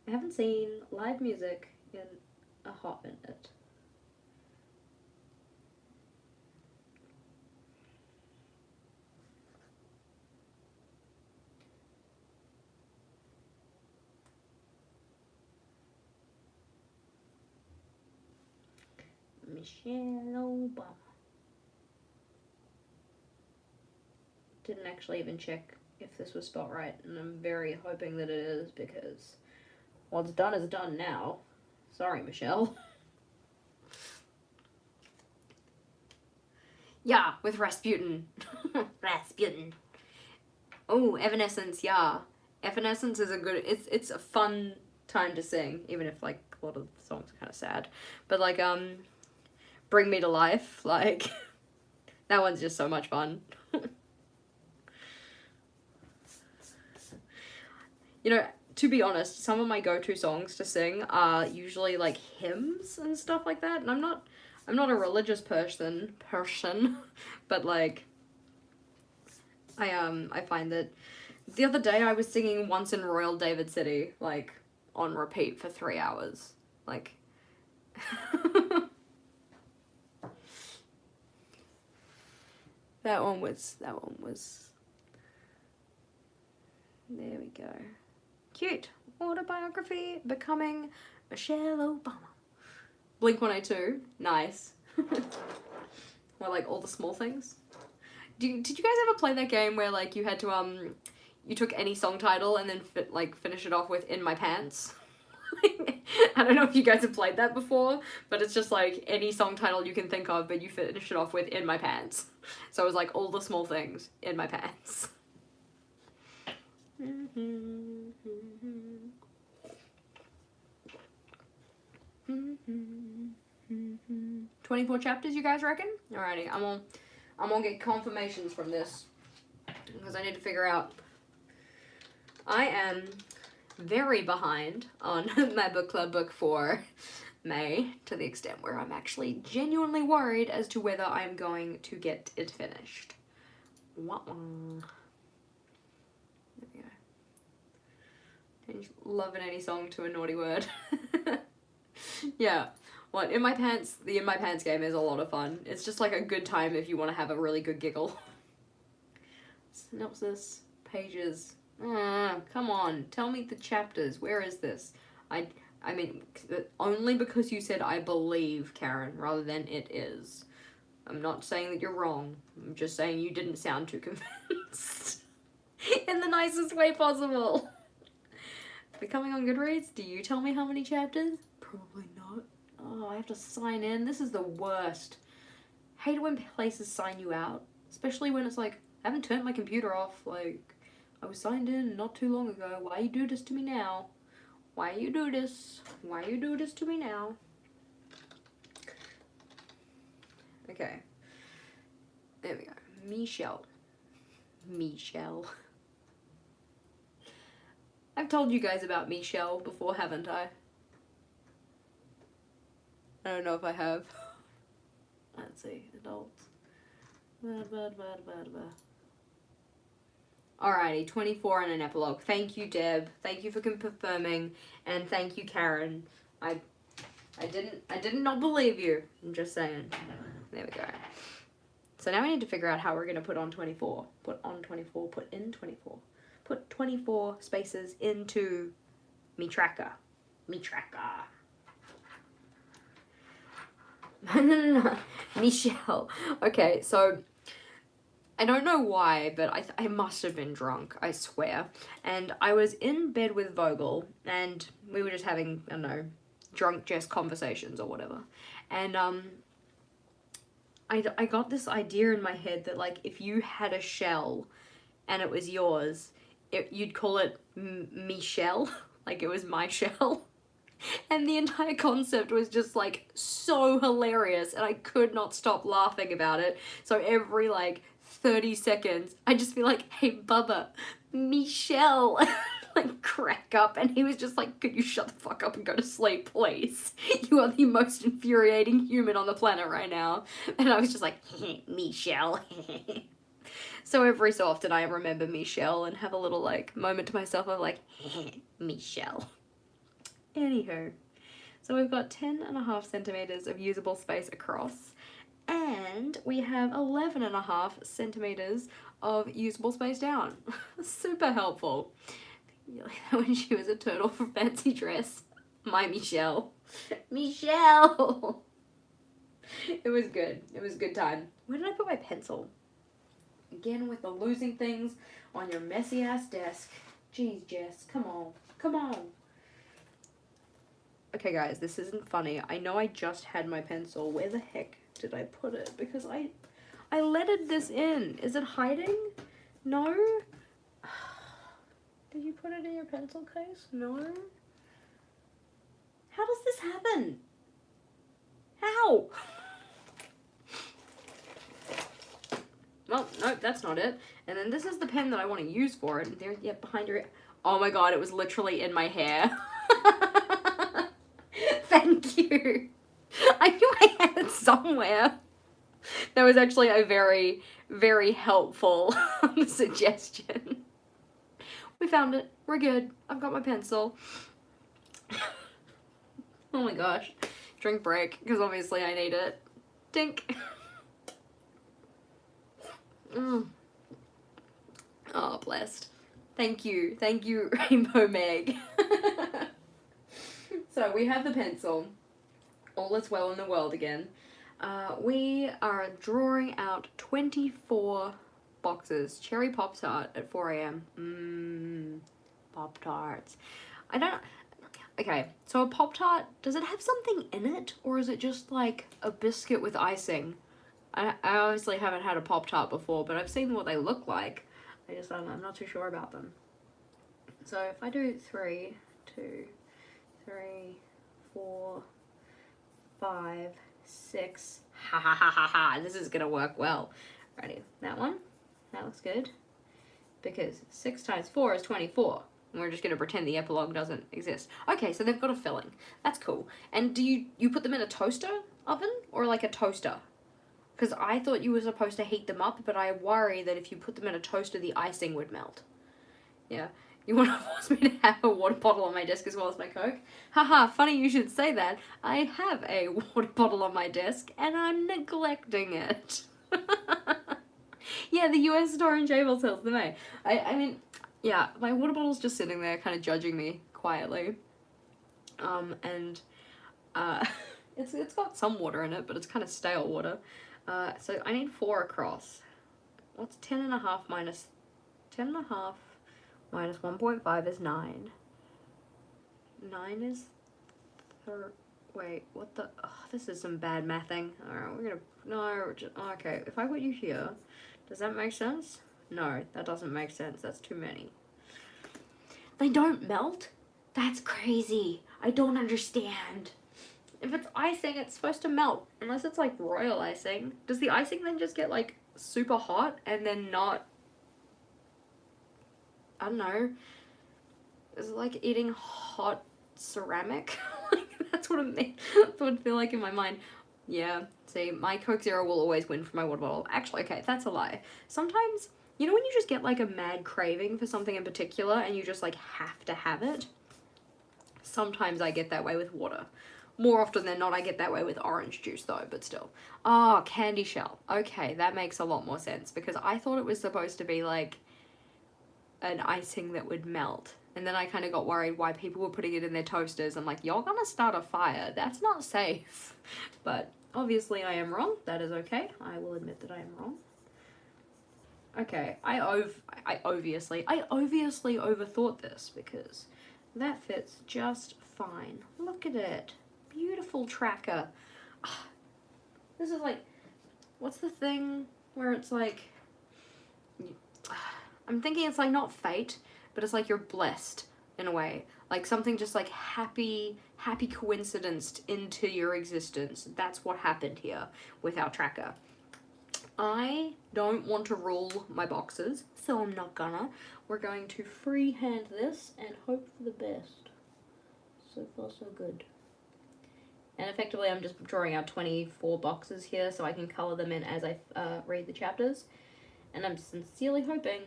I haven't seen live music in a hot minute. Michelle Obama. Didn't actually even check if this was spelled right, and I'm very hoping that it is, because what's done is done now. Sorry, Michelle. Yeah, with Rasputin. Rasputin. Oh, Evanescence, yeah. Evanescence is a good, it's a fun time to sing, even if, like, a lot of the songs are kind of sad. But, like, Bring Me to Life, like, that one's just so much fun. You know, to be honest, some of my go-to songs to sing are usually, like, hymns and stuff like that, and I'm not a religious person, but, like, I find that the other day I was singing Once in Royal David City, like, on repeat for 3 hours. Like, that one was, there we go. Cute. Autobiography, Becoming Michelle Obama. Blink-182, nice. Or, like, All the Small Things. Did you guys ever play that game where, like, you had to, you took any song title and then, finish it off with In My Pants? I don't know if you guys have played that before, but it's just, like, any song title you can think of, but you finish it off with In My Pants. So it was, like, All the Small Things, In My Pants. 24 chapters, you guys reckon? Alrighty, I'm gonna get confirmations from this, because I need to figure out. I am very behind on my book club book for May, to the extent where I'm actually genuinely worried as to whether I'm going to get it finished. There we go. Change love in any song to a naughty word. Yeah. What, In My Pants, the In My Pants game is a lot of fun. It's just like a good time if you want to have a really good giggle. Synopsis, pages. Come on, tell me the chapters. Where is this? I mean, only because you said I believe, Karen, rather than it is. I'm not saying that you're wrong. I'm just saying you didn't sound too convinced. In the nicest way possible. Becoming on Goodreads, do you tell me how many chapters? Probably not. Oh, I have to sign in. This is the worst. Hate it when places sign you out. Especially when it's like, I haven't turned my computer off. Like, I was signed in not too long ago. Why you do this to me now? Why you do this? Why you do this to me now? Okay. There we go. Michelle. I've told you guys about Michelle before, haven't I? I don't know if I have. Let's see. Adults. Alrighty, 24 and an epilogue. Thank you, Deb. Thank you for confirming, and thank you, Karen. I did not believe you. I'm just saying. There we go. So now we need to figure out how we're gonna put on 24. Put on 24. Put in 24. Put 24 spaces into me tracker. No. Michelle. Okay, so I don't know why, but I must have been drunk, I swear. And I was in bed with Vogel, and we were just having, I don't know, drunk jest conversations or whatever. And I got this idea in my head that, like, if you had a shell and it was yours, you'd call it Michelle, like it was my shell. And the entire concept was just, like, so hilarious, and I could not stop laughing about it. So every, like, 30 seconds, I'd just be like, hey, Bubba, Michelle, like, crack up. And he was just like, could you shut the fuck up and go to sleep, please? You are the most infuriating human on the planet right now. And I was just like, Michelle. So every so often I remember Michelle and have a little, like, moment to myself of, like, Michelle. Anywho, so we've got 10.5 centimeters of usable space across, and we have 11.5 centimeters of usable space down. Super helpful. When she was a turtle for fancy dress. My Michelle. Michelle! It was good. It was a good time. Where did I put my pencil? Again with the losing things on your messy ass desk. Jeez, Jess, come on. Come on. Okay, guys, this isn't funny. I know I just had my pencil. Where the heck did I put it? Because I lettered this in. Is it hiding? No? Did you put it in your pencil case? No? How does this happen? How? Well, no, that's not it. And then this is the pen that I want to use for it. There, yeah, behind your... Oh my god, it was literally in my hair. Thank you. I knew I had it somewhere. That was actually a very, very helpful suggestion. We found it. We're good. I've got my pencil. Oh my gosh. Drink break, because obviously I need it. Dink. Oh, blessed. Thank you, Rainbow Meg. So we have the pencil. All is well in the world again. We are drawing out 24 boxes. Cherry Pop-Tart at 4 a.m. Pop-Tarts. I don't... Okay, so a Pop-Tart, does it have something in it? Or is it just like a biscuit with icing? I obviously haven't had a Pop-Tart before, but I've seen what they look like. I'm not too sure about them. So if I do 3, 2, 3, 4, 5, 6, ha ha ha ha ha, this is gonna work well. Ready, that one, that looks good. Because 6 times 4 is 24. And we're just gonna pretend the epilogue doesn't exist. Okay, so they've got a filling. That's cool. And do you put them in a toaster oven or like a toaster? Because I thought you were supposed to heat them up, but I worry that if you put them in a toaster, the icing would melt. Yeah. You want to force me to have a water bottle on my desk as well as my Coke? Haha, funny you should say that. I have a water bottle on my desk, and I'm neglecting it. Yeah, the US store in Jabil sells them, eh? I mean, yeah, my water bottle's just sitting there kind of judging me quietly. It's got some water in it, but it's kind of stale water. So I need 4 across. What's 10.5 minus 10.5 minus 1.5 is 9. 9 is wait, what the? Oh, this is some bad mathing. Alright, we're gonna, no, just, okay, if I put you here, does that make sense? No, that doesn't make sense. That's too many. They don't melt? That's crazy. I don't understand. If it's icing, it's supposed to melt. Unless it's like royal icing. Does the icing then just get like super hot and then not... I don't know. Is it like eating hot ceramic? Like, that's what it means. That's what it feel like in my mind. Yeah, see, my Coke Zero will always win for my water bottle. Actually, okay, that's a lie. Sometimes, you know when you just get like a mad craving for something in particular and you just like have to have it? Sometimes I get that way with water. More often than not, I get that way with orange juice though, but still. Oh, candy shell. Okay, that makes a lot more sense because I thought it was supposed to be like an icing that would melt. And then I kind of got worried why people were putting it in their toasters. I'm like, you're gonna start a fire. That's not safe. But obviously I am wrong. That is okay. I will admit that I am wrong. Okay, I obviously overthought this because that fits just fine. Look at it. Beautiful tracker. This is like, what's the thing where it's like, I'm thinking it's like not fate, but it's like you're blessed in a way. Like something just like happy coincidence into your existence. That's what happened here with our tracker. I don't want to rule my boxes, so I'm not gonna. We're going to freehand this and hope for the best. So far, so good. And effectively, I'm just drawing out 24 boxes here so I can color them in as I read the chapters. And I'm sincerely hoping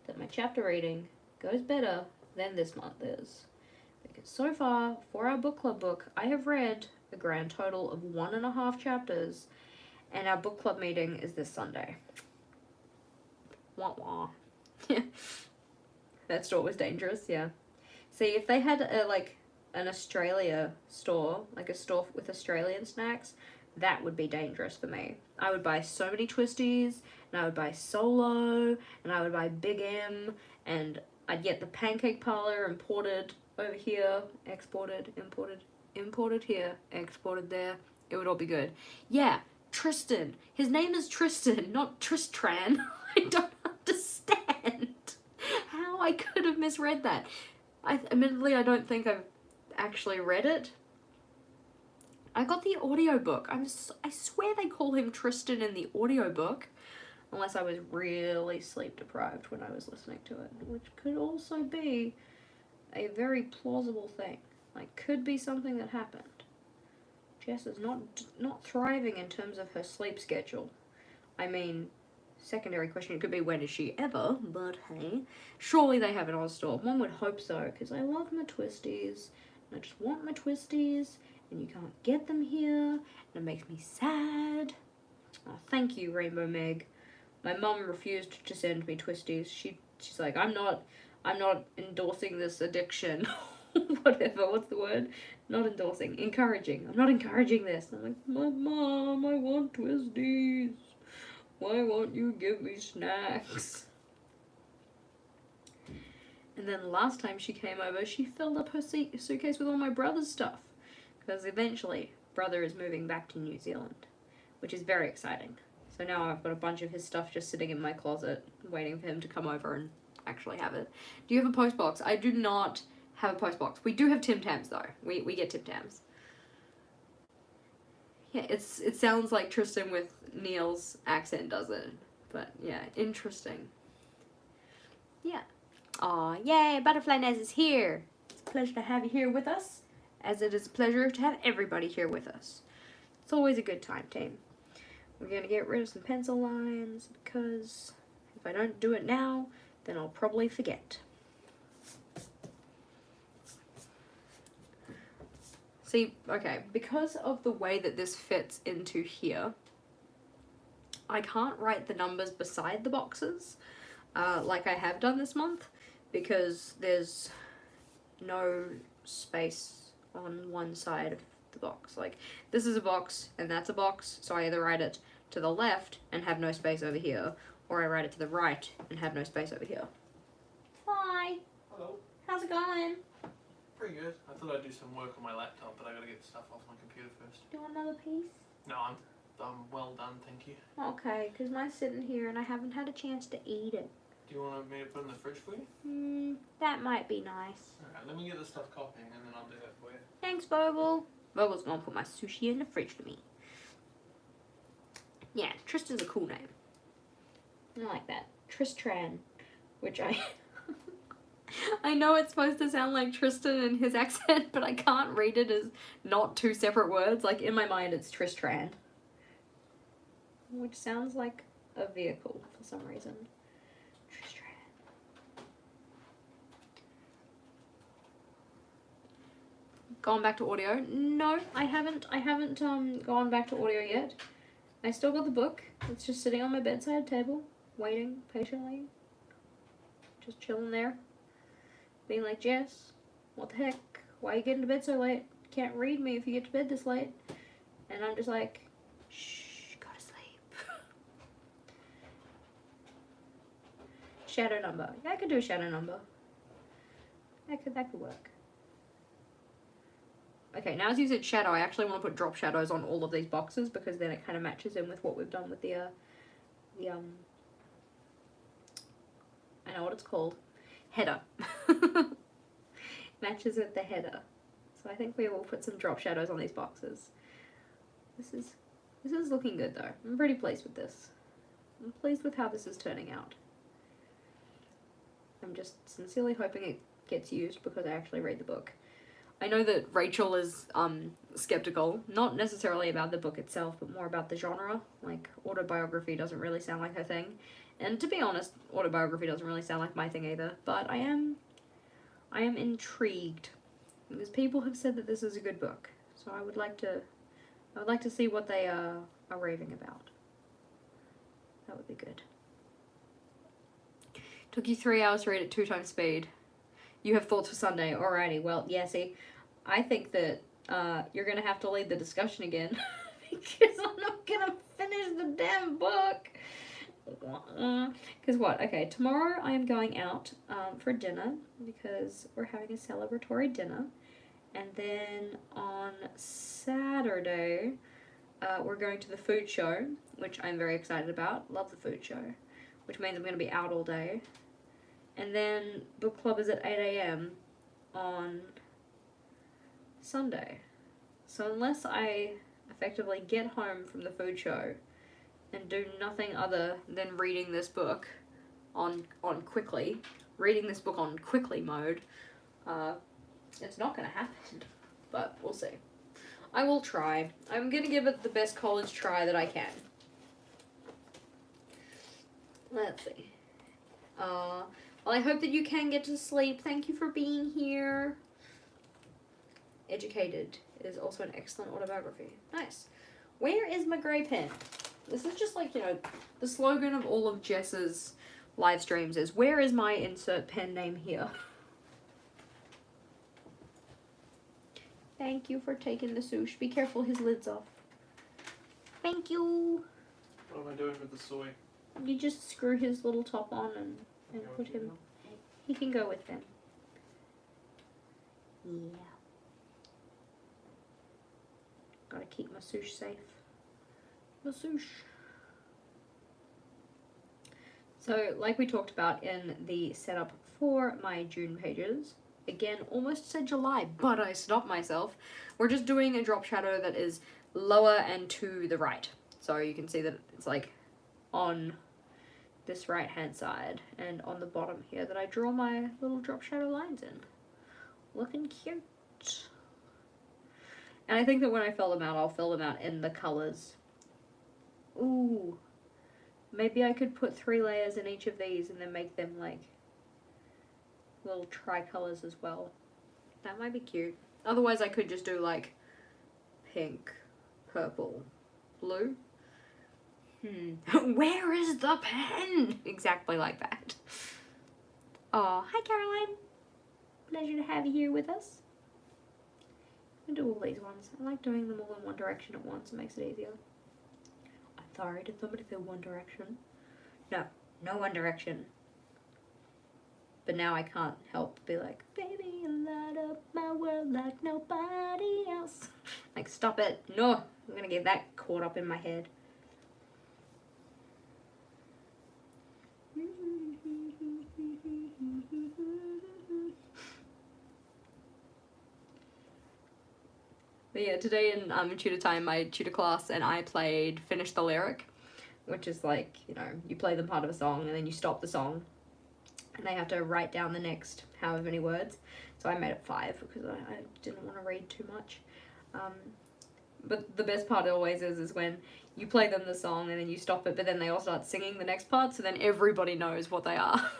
that my chapter reading goes better than this month is. Because so far, for our book club book, I have read a grand total of 1.5 chapters, and our book club meeting is this Sunday. Wah wah. That store was dangerous, yeah. See, if they had a, like, an Australia store, like a store with Australian snacks, that would be dangerous for me. I would buy so many twisties, and I would buy Solo, and I would buy Big M, and I'd get the Pancake Parlor imported over here, exported, imported here, exported there. It would all be good. Yeah, Tristan. His name is Tristan, not Tristran. I don't understand how I could have misread that. Admittedly, I don't think I've actually read it. I got the audiobook. I swear they call him Tristan in the audiobook. Unless I was really sleep deprived when I was listening to it. Which could also be a very plausible thing. Like, could be something that happened. Jess is not thriving in terms of her sleep schedule. I mean, secondary question could be when is she ever, but hey. Surely they have an Oz store. One would hope so, because I love my twisties. And I just want my twisties. And you can't get them here, and it makes me sad. Oh, thank you, Rainbow Meg. My mum refused to send me twisties. She's like, I'm not endorsing this addiction. Whatever, what's the word? Not endorsing, encouraging. I'm not encouraging this. I'm like, Mom, I want twisties. Why won't you give me snacks? And then last time she came over, she filled up her suitcase with all my brother's stuff. Because eventually, brother is moving back to New Zealand, which is very exciting. So now I've got a bunch of his stuff just sitting in my closet, waiting for him to come over and actually have it. Do you have a post box? I do not have a post box. We do have Tim Tams, though. We get Tim Tams. Yeah, it sounds like Tristan with Neil's accent, does it? But yeah, interesting. Yeah. Aw, yay, Butterfly Nez is here. It's a pleasure to have you here with us. As it is a pleasure to have everybody here with us. It's always a good time, team. We're going to get rid of some pencil lines, because if I don't do it now, then I'll probably forget. See, okay, because of the way that this fits into here, I can't write the numbers beside the boxes, like I have done this month, because there's no space on one side of the box. Like, this is a box and that's a box, so I either write it to the left and have no space over here, or I write it to the right and have no space over here. Hi. Hello. How's it going? Pretty good. I thought I'd do some work on my laptop, but I gotta get the stuff off my computer first. Do you want another piece? No, I'm well done, thank you. Okay, because mine's sitting here and I haven't had a chance to eat it. Do you want me to put it in the fridge for you? That might be nice. Alright, let me get the stuff copying and then I'll do that for you. Thanks, Vogel. Vogel's gonna put my sushi in the fridge for me. Yeah, Tristan's a cool name. I like that. Tristran, which I know it's supposed to sound like Tristan in his accent, but I can't read it as not two separate words. Like, in my mind, it's Tristran. Which sounds like a vehicle for some reason. Gone back to audio? No, I haven't gone back to audio yet. I still got the book. It's just sitting on my bedside table, waiting patiently. Just chilling there. Being like, Jess, what the heck? Why are you getting to bed so late? Can't read me if you get to bed this late. And I'm just like, shh, go to sleep. Shadow number. Yeah, I could do a shadow number. That could work. Okay, now as you said shadow, I actually want to put drop shadows on all of these boxes, because then it kind of matches in with what we've done with the I know what it's called. Header. Matches with the header. So I think we will put some drop shadows on these boxes. This is looking good though. I'm pretty pleased with this. I'm pleased with how this is turning out. I'm just sincerely hoping it gets used because I actually read the book. I know that Rachel is skeptical, not necessarily about the book itself, but more about the genre. Like, autobiography doesn't really sound like her thing. And to be honest, autobiography doesn't really sound like my thing either. But I am intrigued, because people have said that this is a good book. So I would like to see what they are raving about. That would be good. Took you 3 hours to read at 2 times speed. You have thoughts for Sunday. Alrighty, well, yeah, see, I think that you're going to have to lead the discussion again, Because I'm not gonna finish the damn book. Because what? Okay, tomorrow I am going out for dinner because we're having a celebratory dinner. And then on Saturday, we're going to the food show, which I'm very excited about. Love the food show, which means I'm going to be out all day. And then book club is at 8 a.m. on Sunday. So unless I effectively get home from the food show and do nothing other than reading this book on quickly mode, it's not going to happen, but we'll see. I will try. I'm going to give it the best college try that I can. Let's see. Well, I hope that you can get to sleep. Thank you for being here. Educated is also an excellent autobiography. Nice. Where is my grey pen? This is just like, you know, the slogan of all of Jess's live streams is, where is my insert pen name here? Thank you for taking the sushi. Be careful, his lid's off. Thank you. What am I doing with the soy? You just screw his little top on and put him. He can go with them. Yeah. Gotta keep my sushi safe. My sushi. So, like we talked about in the setup for my June pages, again, almost said July, but I stopped myself. We're just doing a drop shadow that is lower and to the right. So you can see that it's like on this right hand side and on the bottom here that I draw my little drop shadow lines in. Looking cute. And I think that when I fill them out, I'll fill them out in the colors. Ooh. Maybe I could put 3 layers in each of these and then make them like little tricolors as well. That might be cute. Otherwise I could just do like pink, purple, blue. Where is the pen? Exactly like that. Oh, hi Caroline. Pleasure to have you here with us. I'm gonna do all these ones. I like doing them all in one direction at once. It makes it easier. I'm sorry, did somebody say One Direction? No, no One Direction. But now I can't help but be like, baby, you light up my world like nobody else. Like, stop it. No, I'm gonna get that caught up in my head. But yeah, today in tutor time, my tutor class and I played Finish the Lyric, which is like, you know, you play them part of a song and then you stop the song and they have to write down the next however many words. So I made it 5 because I didn't want to read too much. But the best part always is when you play them the song and then you stop it, but then they all start singing the next part, so then everybody knows what they are.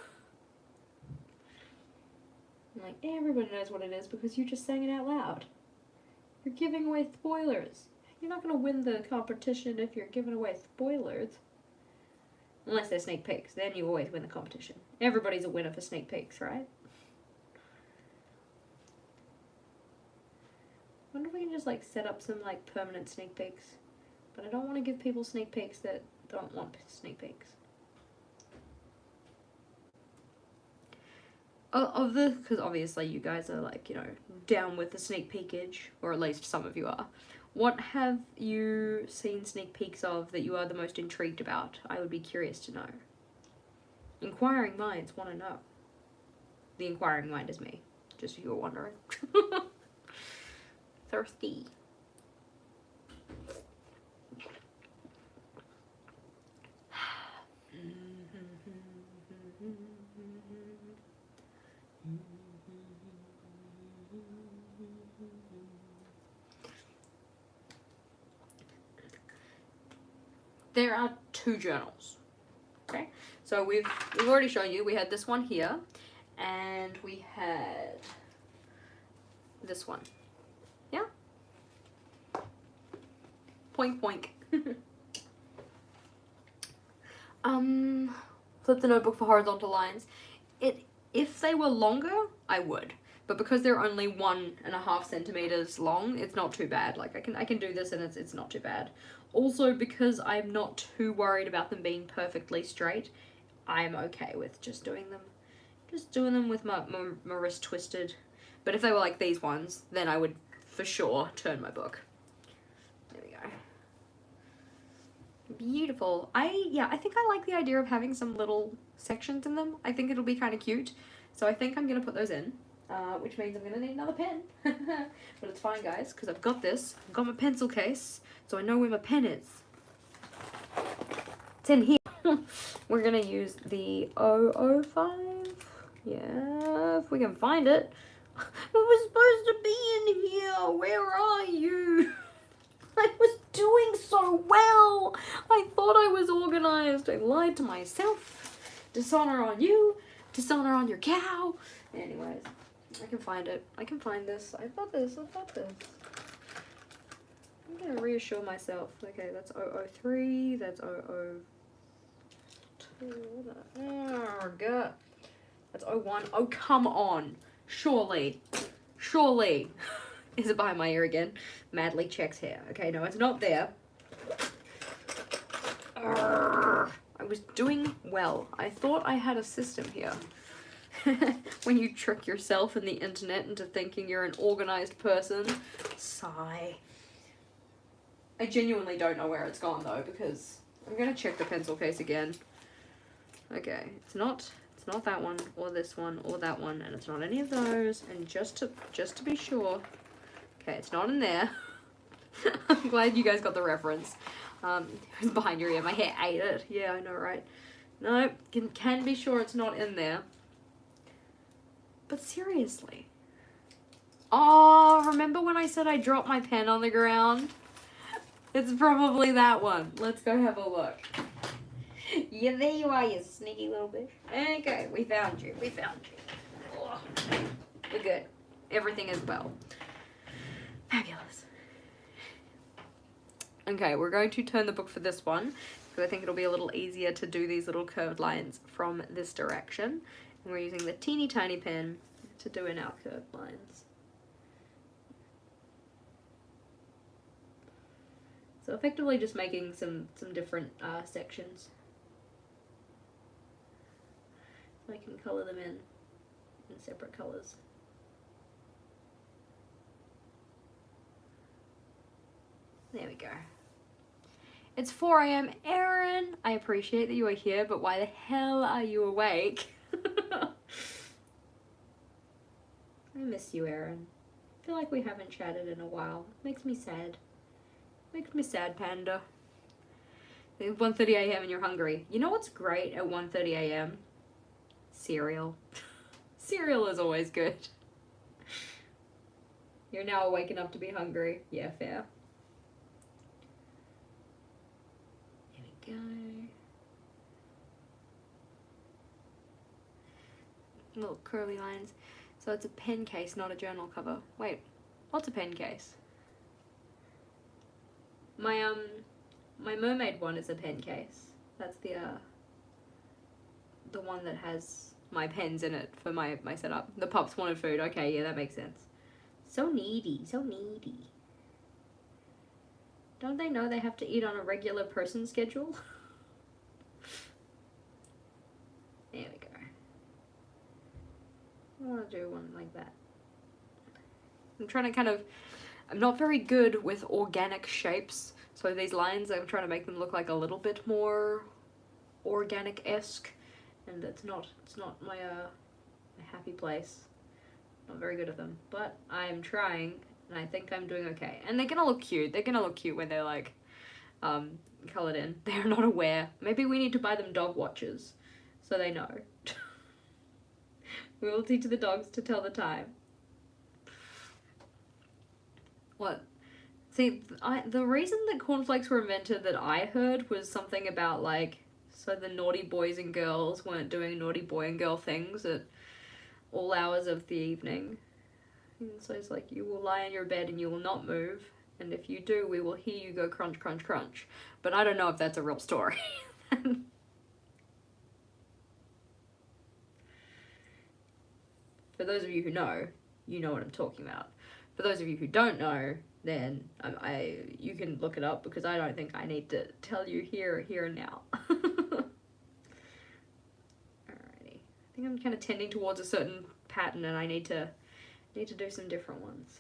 Like, everybody knows what it is because you just sang it out loud. You're giving away spoilers. You're not going to win the competition if you're giving away spoilers. Unless they're sneak peeks. Then you always win the competition. Everybody's a winner for sneak peeks, right? I wonder if we can just, like, set up some, like, permanent sneak peeks. But I don't want to give people sneak peeks that don't want sneak peeks. Because obviously you guys are, like, you know, down with the sneak peekage, or at least some of you are. What have you seen sneak peeks of that you are the most intrigued about? I would be curious to know. Inquiring minds want to know. The inquiring mind is me, just if you were wondering. Thirsty. There are 2 journals. Okay, so we've already shown you. We had this one here, and we had this one. Yeah. Poink poink. Flip the notebook for horizontal lines. If they were longer, I would. but because they're only 1.5 centimeters long, it's not too bad. Like I can do this and it's not too bad. Also, because I'm not too worried about them being perfectly straight, I'm okay with just doing them with my wrist twisted. But if they were like these ones, then I would for sure turn my book. There we go. Beautiful. I think I like the idea of having some little sections in them. I think it'll be kind of cute. So I think I'm going to put those in, which means I'm going to need another pen. But it's fine, guys, because I've got this. I've got my pencil case, so I know where my pen is. It's in here. We're going to use the 005. Yeah, if we can find it. It was supposed to be in here. Where are you? I was doing so well. I thought I was organized. I lied to myself. Dishonor on you. Dishonor on your cow. Anyways, I can find it. I can find this. I've got this. I've got this. I'm going to reassure myself. Okay, that's 003. That's 002. Oh, God. That's 01. Oh, come on. Surely. Surely. Is it behind my ear again? Madly checks hair. Okay, no, it's not there. Arrgh. I was doing well. I thought I had a system here. When you trick yourself and the internet into thinking you're an organized person. Sigh. I genuinely don't know where it's gone though, because I'm gonna check the pencil case again. Okay, it's not that one, or this one, or that one, and it's not any of those, and just to be sure. Okay, it's not in there. I'm glad you guys got the reference. It was behind your ear. My hair ate it. Yeah, I know, right? No, can be sure it's not in there. But seriously. Oh, remember when I said I dropped my pen on the ground? It's probably that one. Let's go have a look. Yeah, there you are, you sneaky little bitch. Okay, we found you. We found you. Oh, we're good. Everything is well. Fabulous. Okay, we're going to turn the book for this one, because I think it'll be a little easier to do these little curved lines from this direction. And we're using the teeny tiny pen to do in our curved lines. So effectively just making some different sections. So I can colour them in separate colours. There we go. It's 4 AM. Erin, I appreciate that you are here, but why the hell are you awake? I miss you, Erin. I feel like we haven't chatted in a while. Makes me sad. Makes me sad, Panda. It's 1:30 AM and you're hungry. You know what's great at 1:30 AM? Cereal. Cereal is always good. You're now awake enough to be hungry. Yeah, fair. Here we go. Little curly lines. So it's a pen case, not a journal cover. Wait, what's a pen case? My mermaid one is a pen case. That's the one that has my pens in it for my setup. The pups wanted food. Okay, yeah, that makes sense. So needy, so needy. Don't they know they have to eat on a regular person schedule? There we go. I want to do one like that. I'm trying to I'm not very good with organic shapes, so these lines, I'm trying to make them look like a little bit more organic-esque, and it's not my happy place. Not very good at them, but I'm trying, and I think I'm doing okay. And they're gonna look cute. They're gonna look cute when they're like colored in. They're not aware. Maybe we need to buy them dog watches so they know. We will teach the dogs to tell the time. What? See, the reason that cornflakes were invented that I heard was something about like, so the naughty boys and girls weren't doing naughty boy and girl things at all hours of the evening. And so it's like, you will lie in your bed and you will not move, and if you do, we will hear you go crunch, crunch, crunch. But I don't know if that's a real story. For those of you who know, you know what I'm talking about. For those of you who don't know, then you can look it up, because I don't think I need to tell you here and now. Alrighty. I think I'm kind of tending towards a certain pattern, and I need to do some different ones.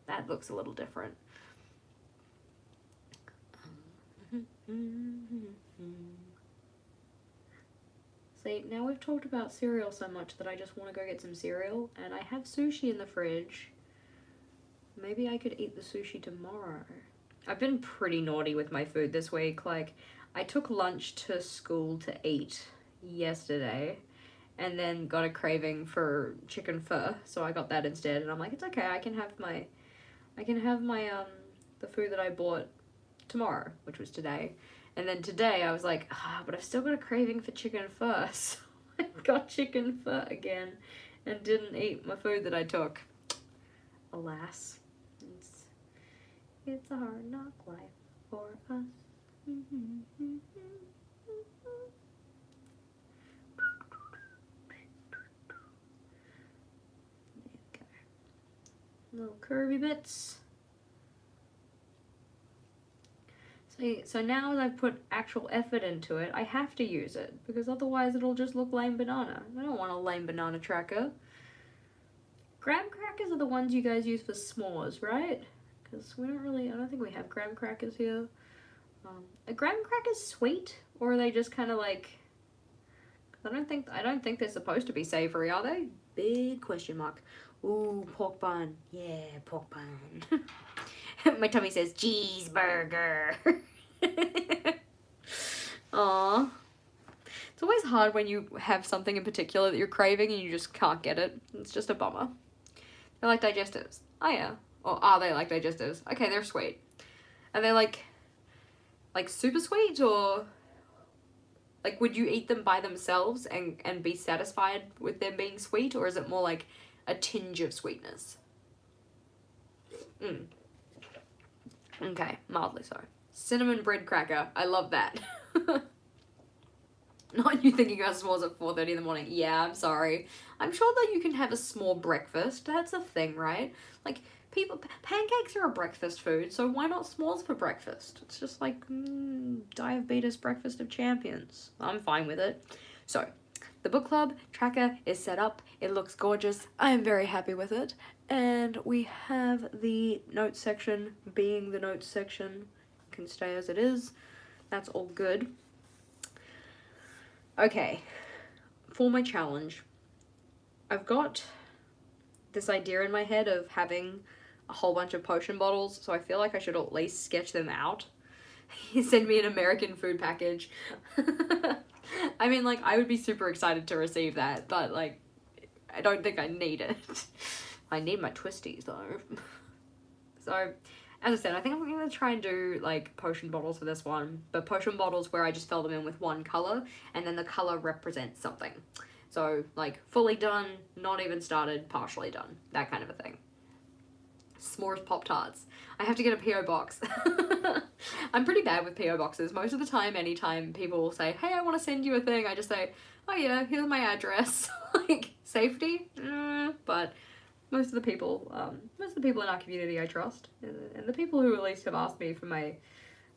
That looks a little different. See, now we've talked about cereal so much that I just want to go get some cereal, and I have sushi in the fridge. Maybe I could eat the sushi tomorrow. I've been pretty naughty with my food this week. Like, I took lunch to school to eat yesterday, and then got a craving for chicken pho, so I got that instead, and I'm like, it's okay, I can have my the food that I bought tomorrow, which was today. And then today I was like, but I've still got a craving for chicken pho, so I got chicken pho again and didn't eat my food that I took. Alas, it's a hard knock life for us. Okay. Little curvy bits. So now as I've put actual effort into it, I have to use it, because otherwise it'll just look lame banana. I don't want a lame banana tracker. Graham crackers are the ones you guys use for s'mores, right? Because I don't think we have graham crackers here. Are graham crackers sweet, or are they just kind of like? I don't think they're supposed to be savory, are they? Big question mark. Ooh, pork bun. Yeah, pork bun. My tummy says cheeseburger. Aww. It's always hard when you have something in particular that you're craving and you just can't get it. It's just a bummer. They're like digestives. Oh yeah. Or are they like digestives? Okay, they're sweet. Are they like super sweet, or like would you eat them by themselves and be satisfied with them being sweet, or is it more like a tinge of sweetness? Okay, mildly so. Cinnamon bread cracker. I love that. Not you thinking about s'mores at 4:30 in the morning. Yeah, I'm sorry. I'm sure that you can have a small breakfast. That's a thing, right? Like, pancakes are a breakfast food, so why not s'mores for breakfast? It's just like, diabetes breakfast of champions. I'm fine with it. So, the book club tracker is set up. It looks gorgeous. I am very happy with it. And we have the notes section being the notes section. Can stay as it is. That's all good. Okay, for my challenge, I've got this idea in my head of having a whole bunch of potion bottles, so I feel like I should at least sketch them out. Send me an American food package. I mean, like, I would be super excited to receive that, but, like, I don't think I need it. I need my twisties, though. So, as I said, I think I'm going to try and do, like, potion bottles for this one, but potion bottles where I just fill them in with one colour, and then the colour represents something. So, like, fully done, not even started, partially done. That kind of a thing. S'mores Pop-Tarts. I have to get a P.O. box. I'm pretty bad with P.O. boxes. Most of the time, anytime people will say, hey, I want to send you a thing, I just say, oh yeah, here's my address. Like, safety? But most of the people in our community I trust. And the people who at least have asked me for my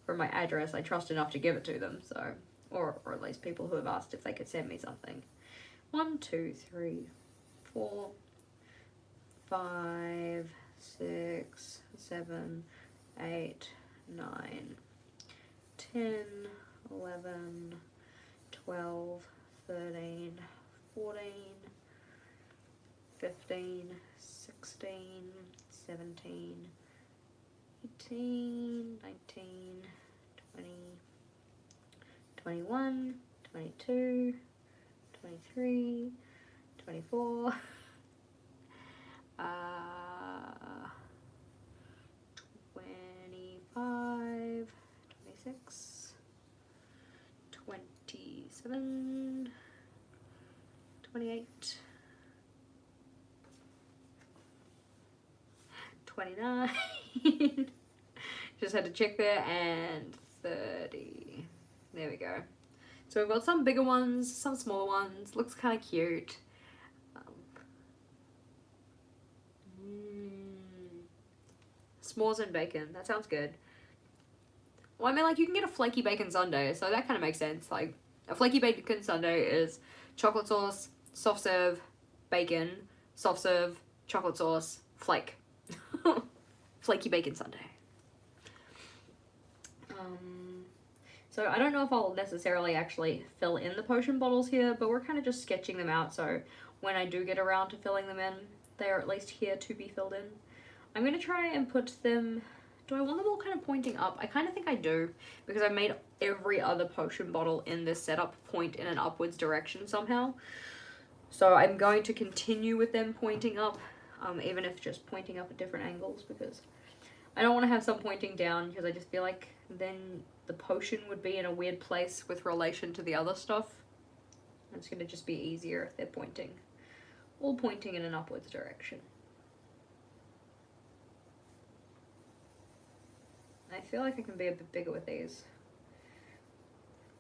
address, I trust enough to give it to them. So, or at least people who have asked if they could send me something. 1, 2, 3, 4, 5, 6, 7, 8, 9, 10, 11, 12, 13, 14, 15, 16, 17, 18, 19, 20, 21, 22, 23, 24, 25, 26, 27, 28, 29, just had to check there, and 30. There we go. So we've got some bigger ones, some smaller ones. Looks kind of cute. S'mores and bacon. That sounds good. Well, I mean, like, you can get a flaky bacon sundae, so that kind of makes sense. Like, a flaky bacon sundae is chocolate sauce, soft serve, bacon, soft serve, chocolate sauce, flake. Flaky bacon sundae. So I don't know if I'll necessarily actually fill in the potion bottles here, but we're kind of just sketching them out, so when I do get around to filling them in, they are at least here to be filled in. I'm going to try and put them... Do I want them all kind of pointing up? I kind of think I do, because I made every other potion bottle in this setup point in an upwards direction somehow. So I'm going to continue with them pointing up, even if just pointing up at different angles, because I don't want to have some pointing down, because I just feel like then the potion would be in a weird place with relation to the other stuff. It's going to just be easier if they're pointing. All pointing in an upwards direction. I feel like I can be a bit bigger with these,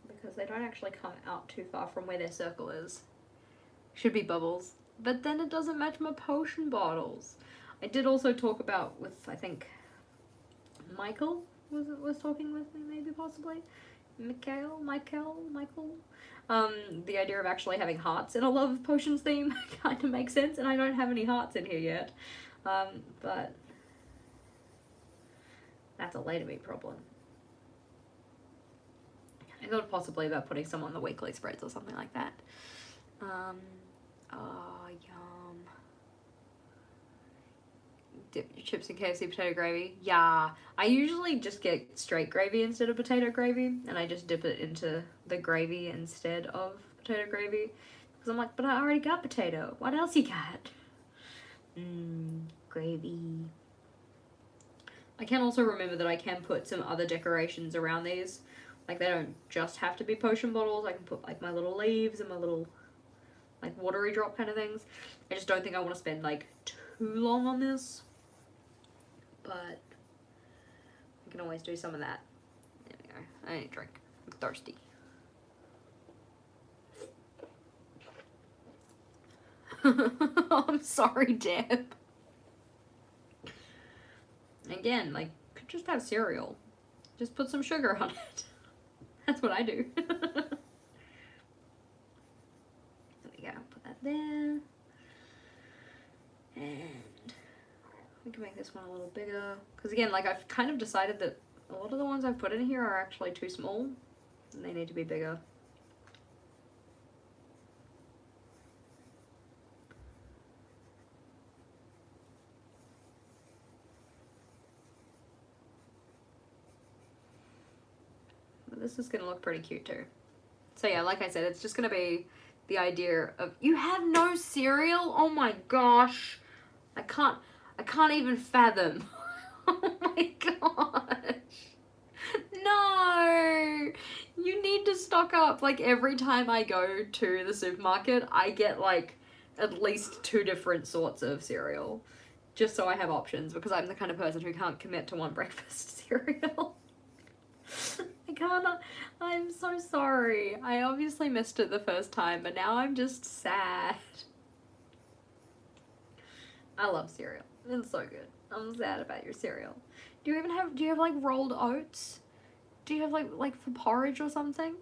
because they don't actually come out too far from where their circle is. Should be bubbles, but then it doesn't match my potion bottles. I did also talk about with, I think, Michael was talking with me, maybe possibly Michael, the idea of actually having hearts in a love potions theme kind of makes sense, and I don't have any hearts in here yet, but that's a later me problem. I thought possibly about putting some on the weekly spreads or something like that. Oh, yum. Dip your chips in KFC potato gravy. Yeah, I usually just get straight gravy instead of potato gravy, and I just dip it into the gravy instead of potato gravy, because I'm like, but I already got potato. What else you got? Gravy. I can also remember that I can put some other decorations around these. Like, they don't just have to be potion bottles. I can put, like, my little leaves and my little, like, watery drop kind of things. I just don't think I want to spend, like, too long on this. But I can always do some of that. There we go. I need a drink. I'm thirsty. I'm sorry, Deb. Again, like, could just have cereal. Just put some sugar on it. That's what I do. There we go. Put that there. And we can make this one a little bigger. Because again, like, I've kind of decided that a lot of the ones I've put in here are actually too small. And they need to be bigger. This is going to look pretty cute too. So yeah, like I said, it's just going to be the idea of, you have no cereal? Oh my gosh. I can't even fathom. Oh my gosh. No. You need to stock up. Like, every time I go to the supermarket, I get like at least 2 different sorts of cereal. Just so I have options, because I'm the kind of person who can't commit to one breakfast cereal. I can't. I'm so sorry. I obviously missed it the first time, but now I'm just sad. I love cereal. It's so good. I'm sad about your cereal. Do you have like rolled oats? Do you have like for porridge or something?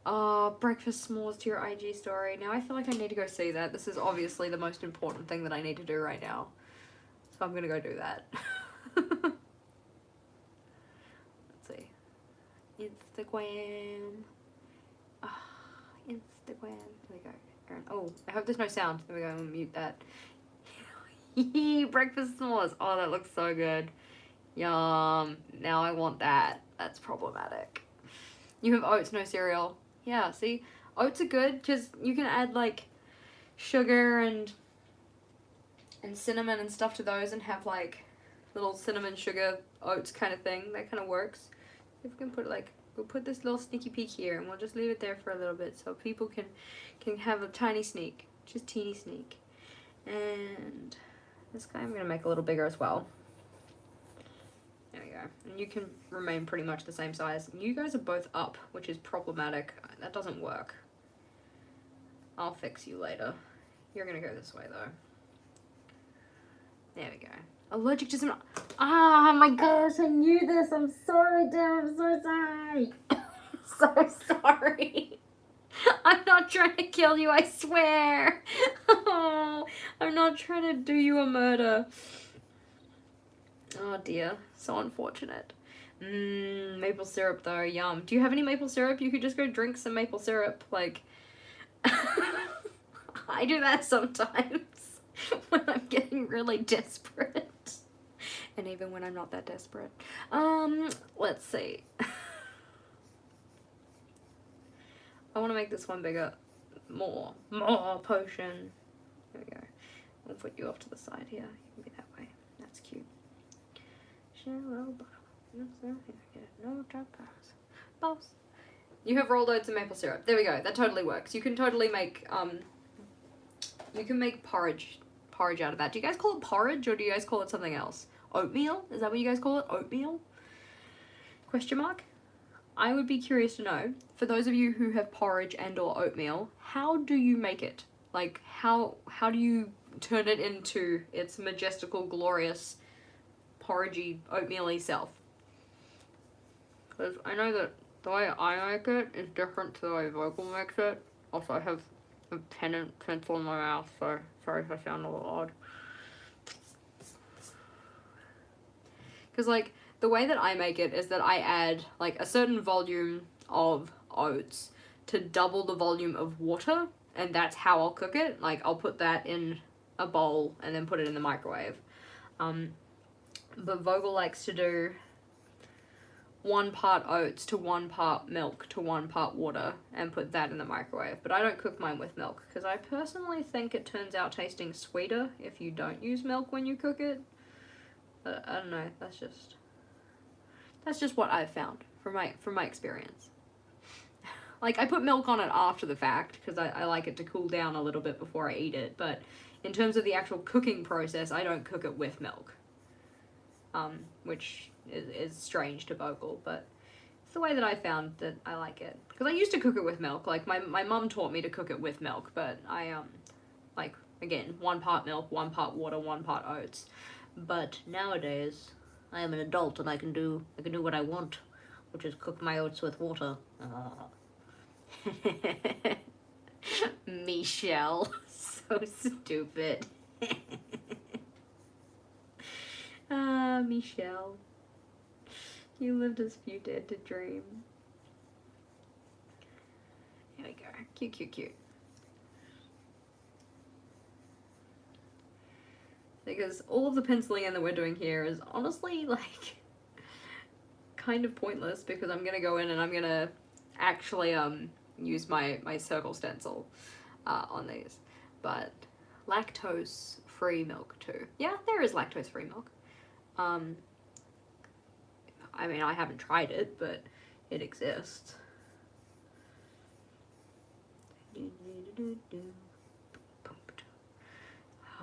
Oh, breakfast s'mores to your IG story. Now I feel like I need to go see that. This is obviously the most important thing that I need to do right now. So I'm gonna go do that. Instagram. Instagram. There we go. Aaron. Oh, I hope there's no sound. There we go. I'm gonna mute that. Breakfast s'mores. Oh, that looks so good. Yum. Now I want that. That's problematic. You have oats, no cereal. Yeah, see? Oats are good because you can add like sugar and cinnamon and stuff to those and have like little cinnamon sugar oats kind of thing. That kind of works. If we can put like, we'll put this little sneaky peek here and we'll just leave it there for a little bit so people can have a tiny sneak, just teeny sneak. And this guy I'm gonna make a little bigger as well. There we go. And you can remain pretty much the same size. You guys are both up, which is problematic. that doesn't work. I'll fix you later. You're gonna go this way though. There we go. Allergic to some... Ah, my gosh, I knew this. I'm sorry, Dad. I'm so sorry. So sorry. I'm not trying to kill you, I swear. Oh, I'm not trying to do you a murder. Oh dear, so unfortunate. Maple syrup though, yum. Do you have any maple syrup? You could just go drink some maple syrup, like... I do that sometimes when I'm getting really desperate. And even when I'm not that desperate. Let's see. I want to make this one bigger. More potion. There we go. I'll put you off to the side here. You can be that way. That's cute. Shallow bottom. No drop boss. You have rolled oats and maple syrup. There we go. That totally works. You can totally make you can make porridge out of that. Do you guys call it porridge or do you guys call it something else? Oatmeal? Is that what you guys call it? Oatmeal? Question mark? I would be curious to know, for those of you who have porridge and or oatmeal, how do you make it? Like, how do you turn it into its majestical, glorious, porridgey, oatmeal-y self? Because I know that the way I make it is different to the way Vogel makes it. Also, I have a pen and pencil in my mouth, so sorry if I sound a little odd. Because, like, the way that I make it is that I add, like, a certain volume of oats to double the volume of water, and that's how I'll cook it. Like, I'll put that in a bowl and then put it in the microwave. But Vogel likes to do 1 part oats to 1 part milk to 1 part water and put that in the microwave. But I don't cook mine with milk, because I personally think it turns out tasting sweeter if you don't use milk when you cook it. But I don't know, that's just what I've found from my experience. Like, I put milk on it after the fact because I like it to cool down a little bit before I eat it, but in terms of the actual cooking process, I don't cook it with milk. Which is strange to Vogel, but it's the way that I found that I like it. Because I used to cook it with milk, like my mum taught me to cook it with milk, but I, like, again, 1 part milk, 1 part water, 1 part oats. But nowadays, I am an adult and I can do what I want, which is cook my oats with water. Michelle, so stupid. Michelle, you lived as few dared to dream. Here we go. Cute, cute, cute. Because all of the penciling in that we're doing here is honestly, like, kind of pointless, because I'm gonna go in and I'm gonna actually use my circle stencil on these. But lactose-free milk too. Yeah, there is lactose-free milk. I mean, I haven't tried it, but it exists.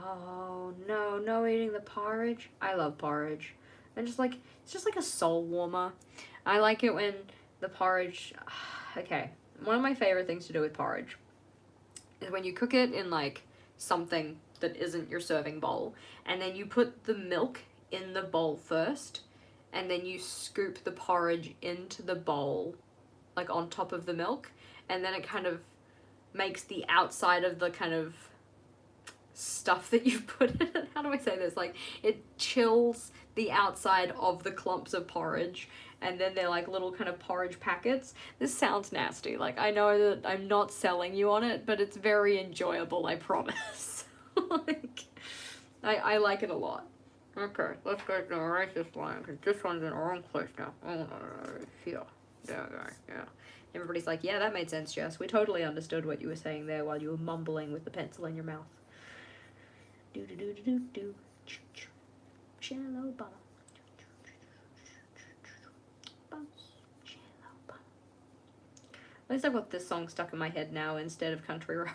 Oh, no eating the porridge. I love porridge. And just like, it's just like a soul warmer. I like it when the porridge, okay, one of my favorite things to do with porridge is when you cook it in, like, something that isn't your serving bowl, and then you put the milk in the bowl first, and then you scoop the porridge into the bowl, like, on top of the milk, and then it kind of makes the outside of the kind of stuff that you've put in it. How do I say this? Like, it chills the outside of the clumps of porridge, and then they're like little kind of porridge packets. This sounds nasty. Like, I know that I'm not selling you on it, but it's very enjoyable, I promise. Like, I like it a lot. Okay, let's go to erase this line, because this one's in the wrong place now. Oh, no, here. There we go, yeah. Everybody's like, yeah, that made sense, Jess. We totally understood what you were saying there while you were mumbling with the pencil in your mouth. Do-do-do-do-do-do. Shallow bottom. Shallow bottom. At least I've got this song stuck in my head now instead of Country Roads.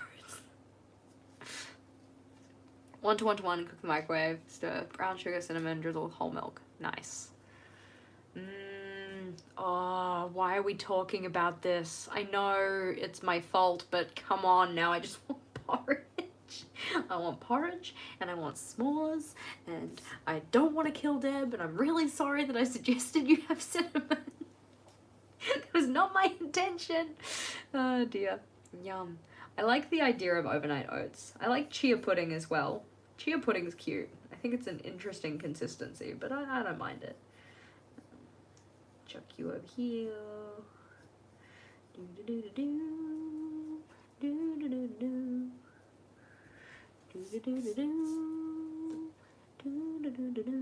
1 to 1 to 1, cook the microwave, stir, brown sugar, cinnamon, drizzle with whole milk. Nice. Oh, why are we talking about this? I know it's my fault, but come on now, I just want porridge. I want porridge, and I want s'mores, and I don't want to kill Deb, and I'm really sorry that I suggested you have cinnamon. That was not my intention. Oh dear. Yum. I like the idea of overnight oats. I like chia pudding as well. Chia pudding's cute. I think it's an interesting consistency, but I don't mind it. Chuck you over here. Do do do do do do do do do do do do do do do do do do.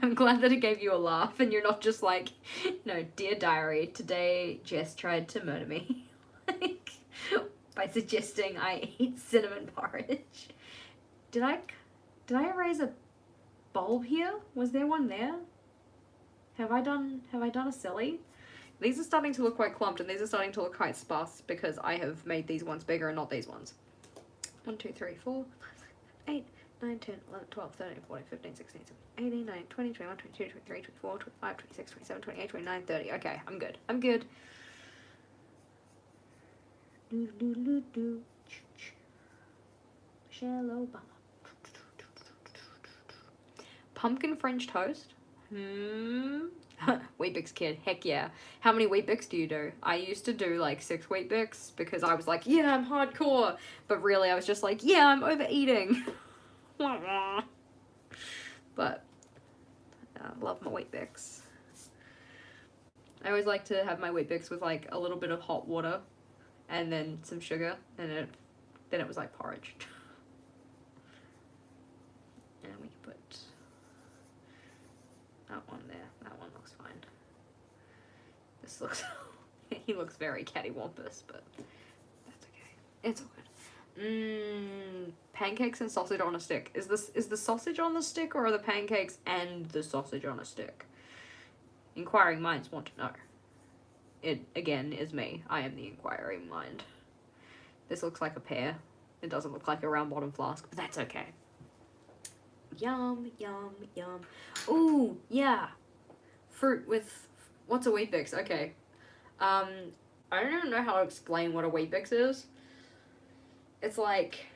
I'm glad that it gave you a laugh and you're not just like, dear diary, today Jess tried to murder me. Like, by suggesting I eat cinnamon porridge. Did I erase a bulb here? Was there one there? Have I done a silly? These are starting to look quite clumped and these are starting to look quite sparse because I have made these ones bigger and not these ones. 1, 2, 3, 4, 5, 8, 9, 10, 11, 12, 13, 14, 15, 16, 17, 18, 19, 20, 21, 22, 23, 24, 25, 26, 27, 28, 29, 30. Okay, I'm good. I'm good. Do do do do. Michelle Obama. Pumpkin French toast? Weet-Bix kid, heck yeah. How many Weet-Bix do you do? I used to do like 6 Weet-Bix because I was like, yeah, I'm hardcore. But really I was just like, yeah, I'm overeating. But I love my Weet-Bix. I always like to have my Weet-Bix with like a little bit of hot water and then some sugar, and then it was like porridge. And we can put that one there. That one looks fine. This looks he looks very cattywampus, but that's okay. It's all good. Pancakes and sausage on a stick. Is the sausage on the stick, or are the pancakes and the sausage on a stick? Inquiring minds want to know. It, again, is me. I am the inquiring mind. This looks like a pear. It doesn't look like a round bottom flask, but that's okay. Yum, yum, yum. Ooh, yeah. Fruit with... What's a Weet-Bix? Okay. I don't even know how to explain what a Weet-Bix is. It's like...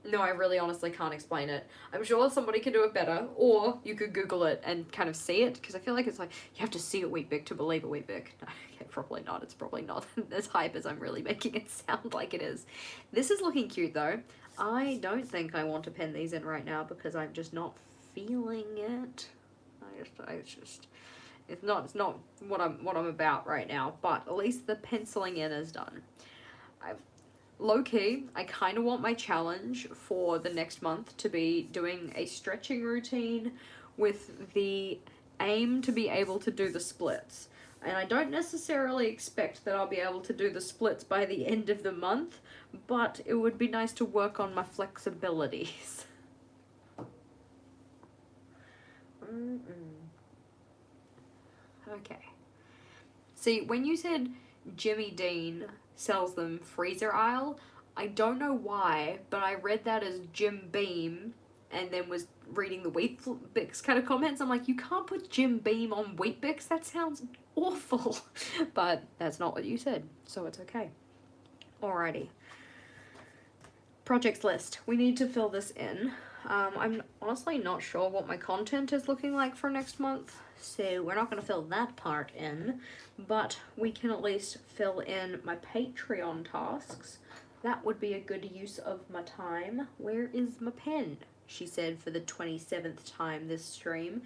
No, I really honestly can't explain it. I'm sure somebody can do it better, or you could Google it and kind of see it, because I feel like it's like, you have to see a Weet-Bix to believe a Weet-Bix. No, okay, probably not. It's probably not as hype as I'm really making it sound like it is. This is looking cute, though. I don't think I want to pen these in right now, because I'm just not feeling it. It's not what I'm about right now, but at least the penciling in is done. Low-key, I kind of want my challenge for the next month to be doing a stretching routine with the aim to be able to do the splits. And I don't necessarily expect that I'll be able to do the splits by the end of the month, but it would be nice to work on my flexibilities. Okay. See, when you said Jimmy Dean sells them freezer aisle, I don't know why, but I read that as Jim Beam and then was reading the Weet-Bix kind of comments. I'm like, you can't put Jim Beam on Weet-Bix, that sounds awful. But that's not what you said, so it's okay. Alrighty. Projects list. We need to fill this in. I'm honestly not sure what my content is looking like for next month, so we're not going to fill that part in, but we can at least fill in my Patreon tasks. That would be a good use of my time. Where is my pen? She said for the 27th time this stream.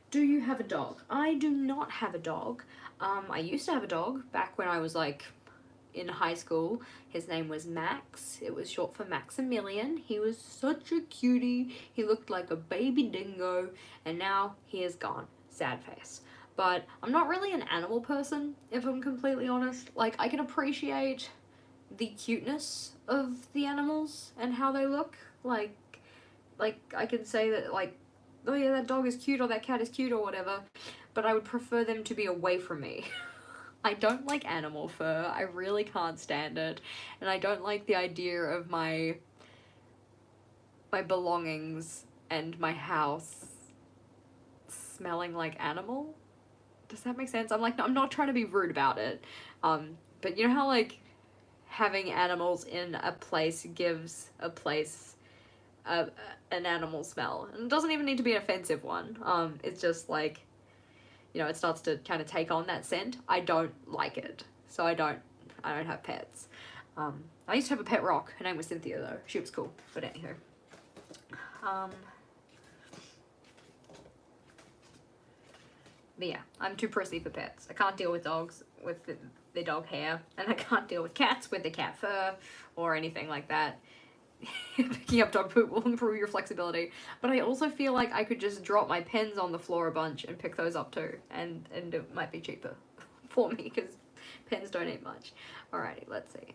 Do you have a dog? I do not have a dog. I used to have a dog back when I was like in high school. His name was Max. It was short for Maximilian. He was such a cutie. He looked like a baby dingo, and now he is gone. Sad face. But I'm not really an animal person, if I'm completely honest. Like, I can appreciate the cuteness of the animals and how they look. Like I can say that, like, oh yeah, that dog is cute or that cat is cute or whatever. but I would prefer them to be away from me. I don't like animal fur. I really can't stand it. And I don't like the idea of my belongings and my house smelling like animal. Does that make sense? I'm not trying to be rude about it. But you know how, like, having animals in a place gives a place an animal smell. And it doesn't even need to be an offensive one. It's just like, you know, it starts to kind of take on that scent. I don't like it. So I don't have pets. I used to have a pet rock. Her name was Cynthia, though. She was cool. But anywho. But yeah, I'm too prissy for pets. I can't deal with dogs with the dog hair, and I can't deal with cats with the cat fur, or anything like that. Picking up dog poop will improve your flexibility, but I also feel like I could just drop my pens on the floor a bunch and pick those up too, and it might be cheaper for me, because pens don't eat much. Alrighty, let's see.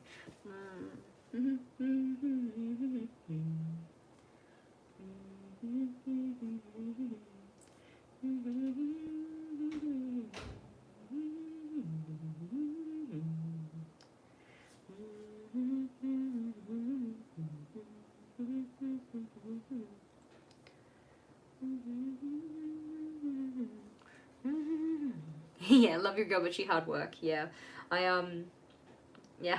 Yeah, love your girl, but she hard work. Yeah, yeah,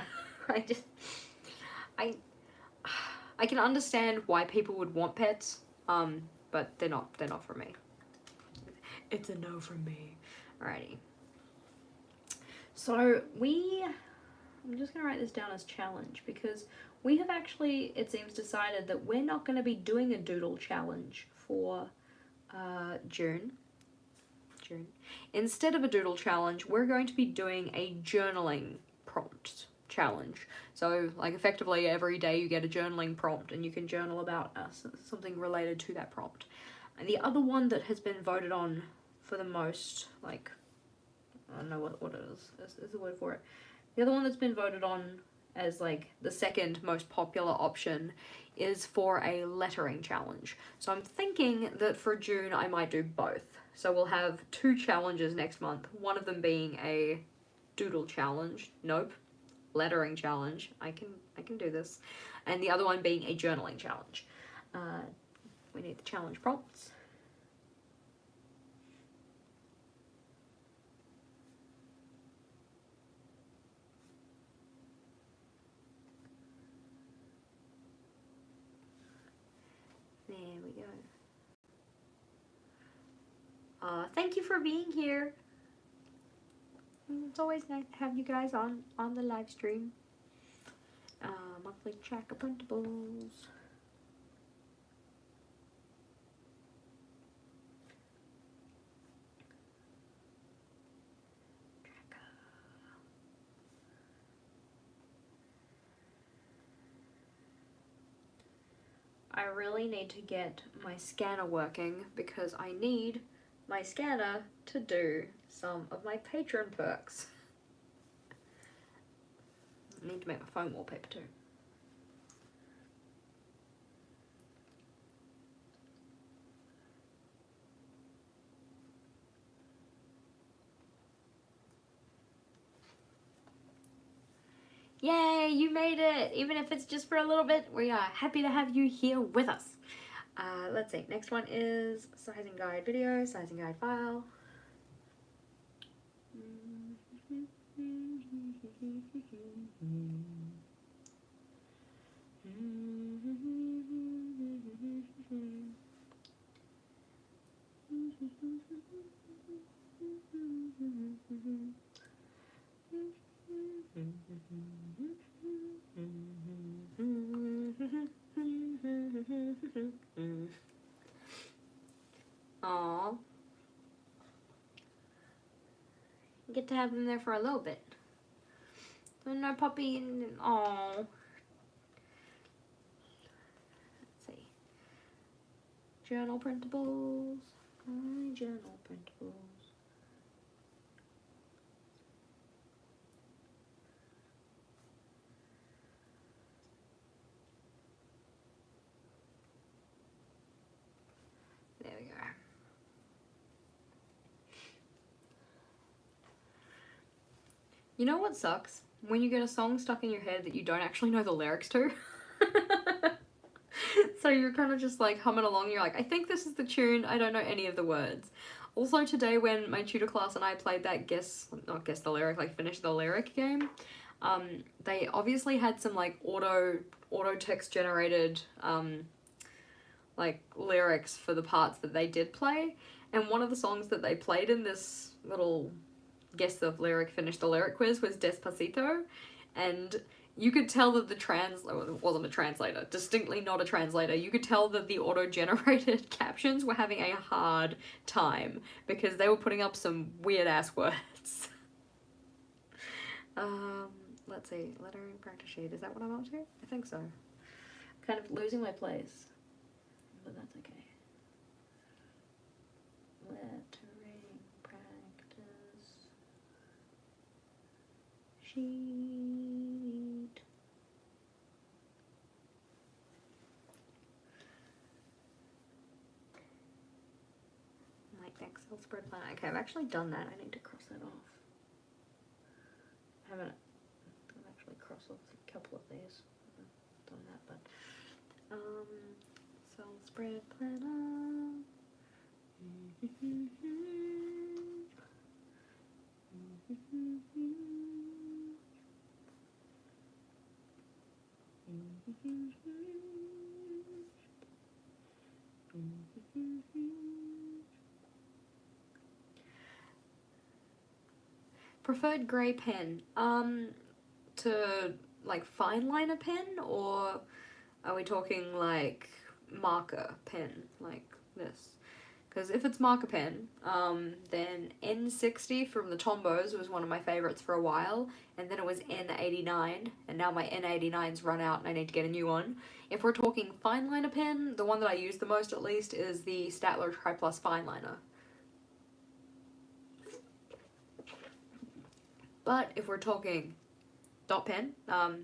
I can understand why people would want pets, but they're not for me. It's a no from me. Alrighty. So I'm just gonna write this down as challenge, because we have actually, it seems, decided that we're not gonna be doing a doodle challenge for June. Instead of a doodle challenge, we're going to be doing a journaling prompt challenge. So, like, effectively every day you get a journaling prompt, and you can journal about something related to that prompt. And the other one that has been voted on for the most, like, I don't know what it is the word for it. The other one that's been voted on as, like, the second most popular option is for a lettering challenge. So I'm thinking that for June I might do both. So we'll have 2 challenges next month, one of them being a doodle challenge. Nope. Lettering challenge. I can do this. And the other one being a journaling challenge. We need the challenge prompts. There we go. Thank you for being here. It's always nice to have you guys on the live stream. Monthly tracker printables. I really need to get my scanner working, because I need my scanner to do some of my patron perks. I need to make my phone wallpaper too. Yay, you made it! Even if it's just for a little bit, we are happy to have you here with us. Let's see, next one is sizing guide video, sizing guide file. Aww. Get to have them there for a little bit. So no puppy and aww. Let's see. Journal printables. Journal printables. There we go. You know what sucks? When you get a song stuck in your head that you don't actually know the lyrics to. So you're kind of just like humming along, you're like, I think this is the tune, I don't know any of the words. Also today when my tutor class and I played that not guess the lyric, like finish the lyric game, they obviously had some like auto text generated like lyrics for the parts that they did play, and one of the songs that they played in this little guess the lyric, finish the lyric quiz was Despacito, and you could tell that it wasn't a translator, distinctly not a translator. You could tell that the auto-generated captions were having a hard time because they were putting up some weird-ass words. Let's see, lettering practice sheet. Is that what I'm up to? I think so. Kind of losing my place, but that's okay. Lettering practice sheet. My Excel spread plan. Okay, I've actually done that. I need to cross that off. I haven't actually crossed off a couple of these. I've done that, but Excel spread planner. Preferred grey pen. To like fine liner pen, or are we talking like marker pen like this? Because if it's marker pen, then N60 from the Tombos was one of my favourites for a while, and then it was N89, and now my N89's run out and I need to get a new one. If we're talking fine liner pen, the one that I use the most at least is the Staedtler Tri-Plus Fine Liner. But if we're talking dot pen,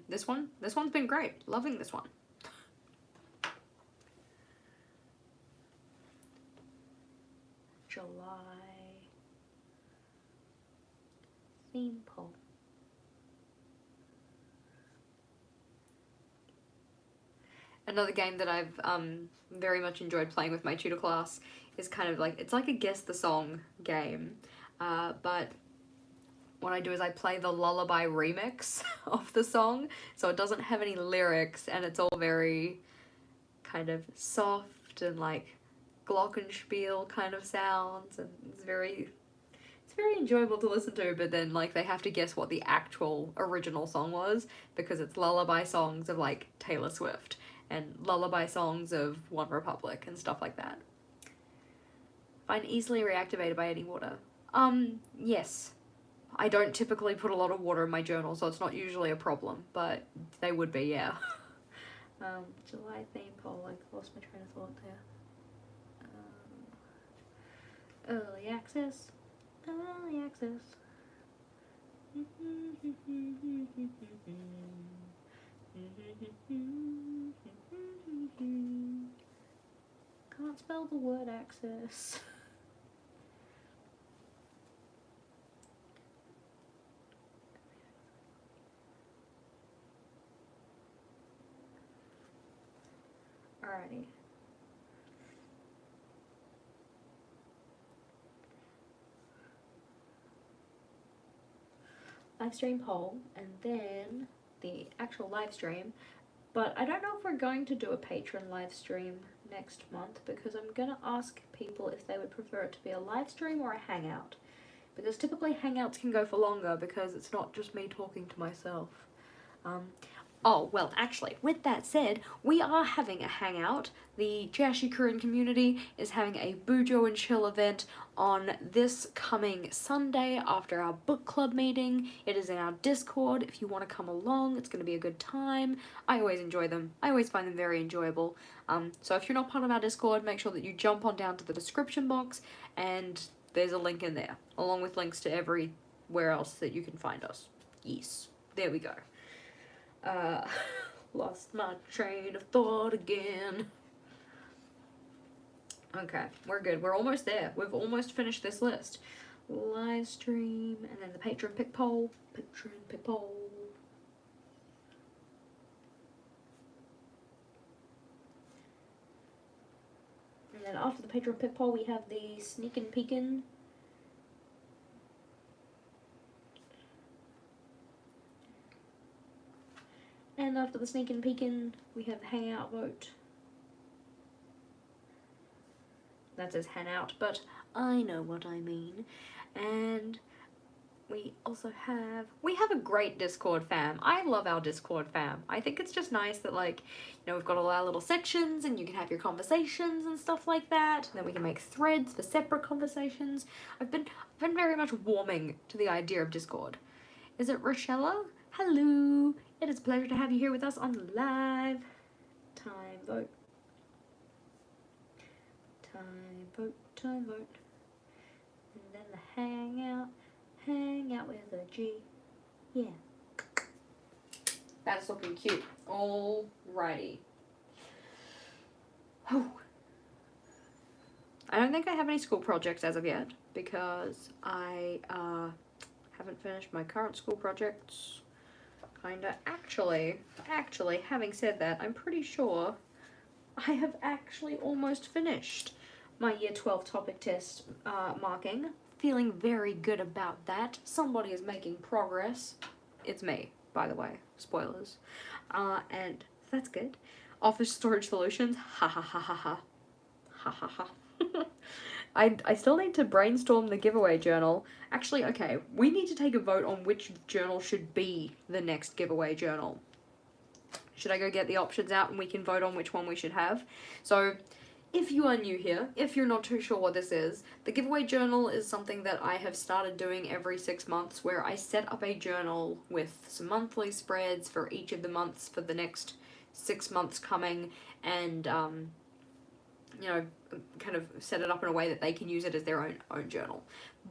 this one's been great. Loving this one. July theme poll. Another game that I've very much enjoyed playing with my tutor class is kind of like, it's like a guess the song game, but what I do is I play the lullaby remix of the song, so it doesn't have any lyrics and it's all very kind of soft and like glockenspiel kind of sounds, and it's very enjoyable to listen to, but then like they have to guess what the actual original song was because it's lullaby songs of like Taylor Swift and lullaby songs of One Republic and stuff like that. Find easily reactivated by any water. Yes. I don't typically put a lot of water in my journal, so it's not usually a problem, but they would be, yeah. July theme poll, I lost my train of thought there. Early access. Early access. Can't spell the word access. Alrighty. Live stream poll, and then the actual live stream. But I don't know if we're going to do a Patreon live stream next month because I'm going to ask people if they would prefer it to be a live stream or a hangout. Because typically hangouts can go for longer because it's not just me talking to myself. Oh, well, actually, with that said, we are having a hangout. The JashiiCorrin community is having a Bujo and Chill event on this coming Sunday after our book club meeting. It is in our Discord. If you want to come along, it's going to be a good time. I always enjoy them. I always find them very enjoyable. So if you're not part of our Discord, make sure that you jump on down to the description box, and there's a link in there, along with links to everywhere else that you can find us. Yes, there we go. Lost my train of thought again. Okay, we're good. We're almost there. We've almost finished this list. live stream, and then the patron pick poll. Patron pick poll. And then after the patron pick poll, we have the sneak and peekin'. And after the sneak and peekin', we have the hangout vote. That says hangout, but I know what I mean. And we also have a great Discord fam. I love our Discord fam. I think it's just nice that, like, you know, we've got all our little sections and you can have your conversations and stuff like that. And then we can make threads for separate conversations. I've been very much warming to the idea of Discord. Is it Rochella? Hello. It is a pleasure to have you here with us on the live. Time vote. Time vote, time vote. And then the hangout with a G. Yeah. That's looking cute. Alrighty. Whew. I don't think I have any school projects as of yet because I haven't finished my current school projects. Kinda. Actually, having said that, I'm pretty sure I have actually almost finished my year 12 topic test marking. Feeling very good about that. Somebody is making progress. It's me, by the way. Spoilers. And that's good. Office storage solutions. Ha ha ha ha ha. Ha ha ha. I still need to brainstorm the giveaway journal. Actually, okay, we need to take a vote on which journal should be the next giveaway journal. Should I go get the options out and we can vote on which one we should have? So, if you are new here, if you're not too sure what this is, the giveaway journal is something that I have started doing every 6 months where I set up a journal with some monthly spreads for each of the months for the next 6 months coming and, you know, kind of set it up in a way that they can use it as their own journal.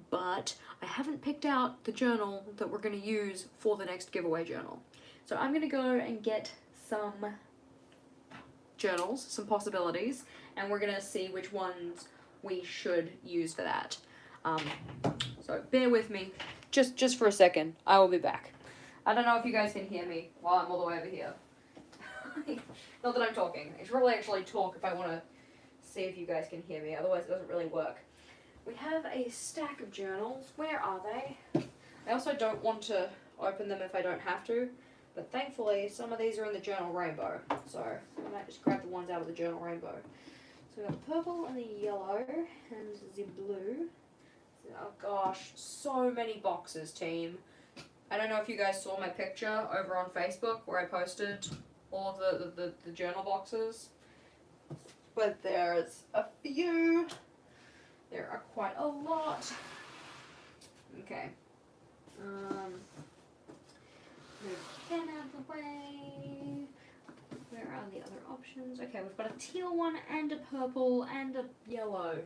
But I haven't picked out the journal that we're going to use for the next giveaway journal. So I'm going to go and get some journals, some possibilities, and we're going to see which ones we should use for that. So bear with me just for a second. I will be back. I don't know if you guys can hear me while I'm all the way over here. Not that I'm talking. I should probably actually talk if I want to see if you guys can hear me, otherwise it doesn't really work. We have a stack of journals. Where are they? I also don't want to open them if I don't have to, but thankfully some of these are in the journal rainbow, so I might just grab the ones out of the journal rainbow. So we got the purple and the yellow and the blue. Oh gosh, so many boxes, team. I don't know if you guys saw my picture over on Facebook where I posted all of the journal boxes. But there's a few. There are quite a lot. Okay. Move the pen out of the way. Where are the other options? Okay, we've got a teal one and a purple and a yellow.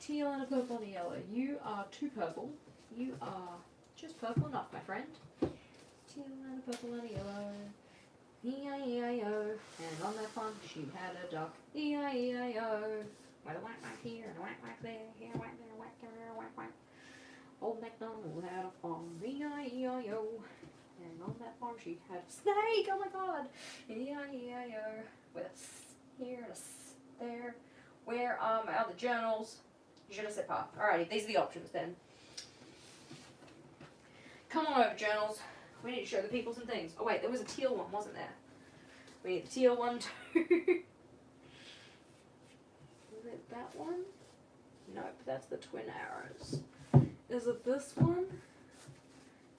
Teal and a purple and a yellow. You are too purple. You are just purple enough, my friend. Teal and a purple and a yellow. E-I-E-I-O, and on that farm she had a duck. E-I-E-I-O, with a whack whack here and a whack whack there, here a whack there, a whack there, a whack whack. Old MacDonald had a farm. E-I-E-I-O, and on that farm she had a snake. Oh my God. E-I-E-I-O, with a s here and a s there. Where are the journals? Je ne sais pas. Alrighty, these are the options then. Come on over, journals. We need to show the people some things. Oh wait, there was a teal one, wasn't there? We need the teal one too. Is it that one? Nope, that's the twin arrows. Is it this one?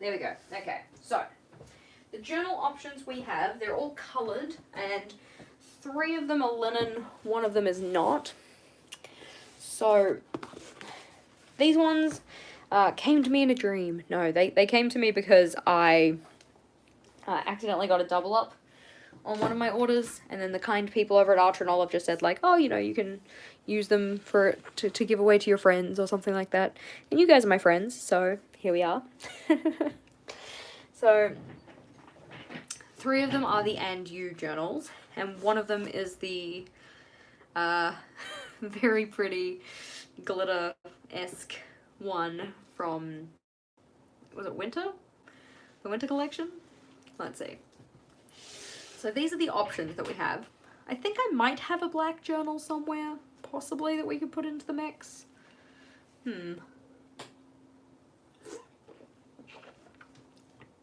There we go. Okay, so the journal options we have, they're all coloured, and 3 of them are linen, 1 of them is not. So these ones came to me in a dream. No, they came to me because I accidentally got a double up on one of my orders, and then the kind people over at Ultra and Olive just said, like, oh, you know, you can use them to give away to your friends or something like that. And you guys are my friends, so here we are. So 3 of them are the and you journals, and 1 of them is the very pretty glitter-esque one from, was it Winter? The Winter collection? Let's see. So these are the options that we have. I think I might have a black journal somewhere, possibly, that we could put into the mix.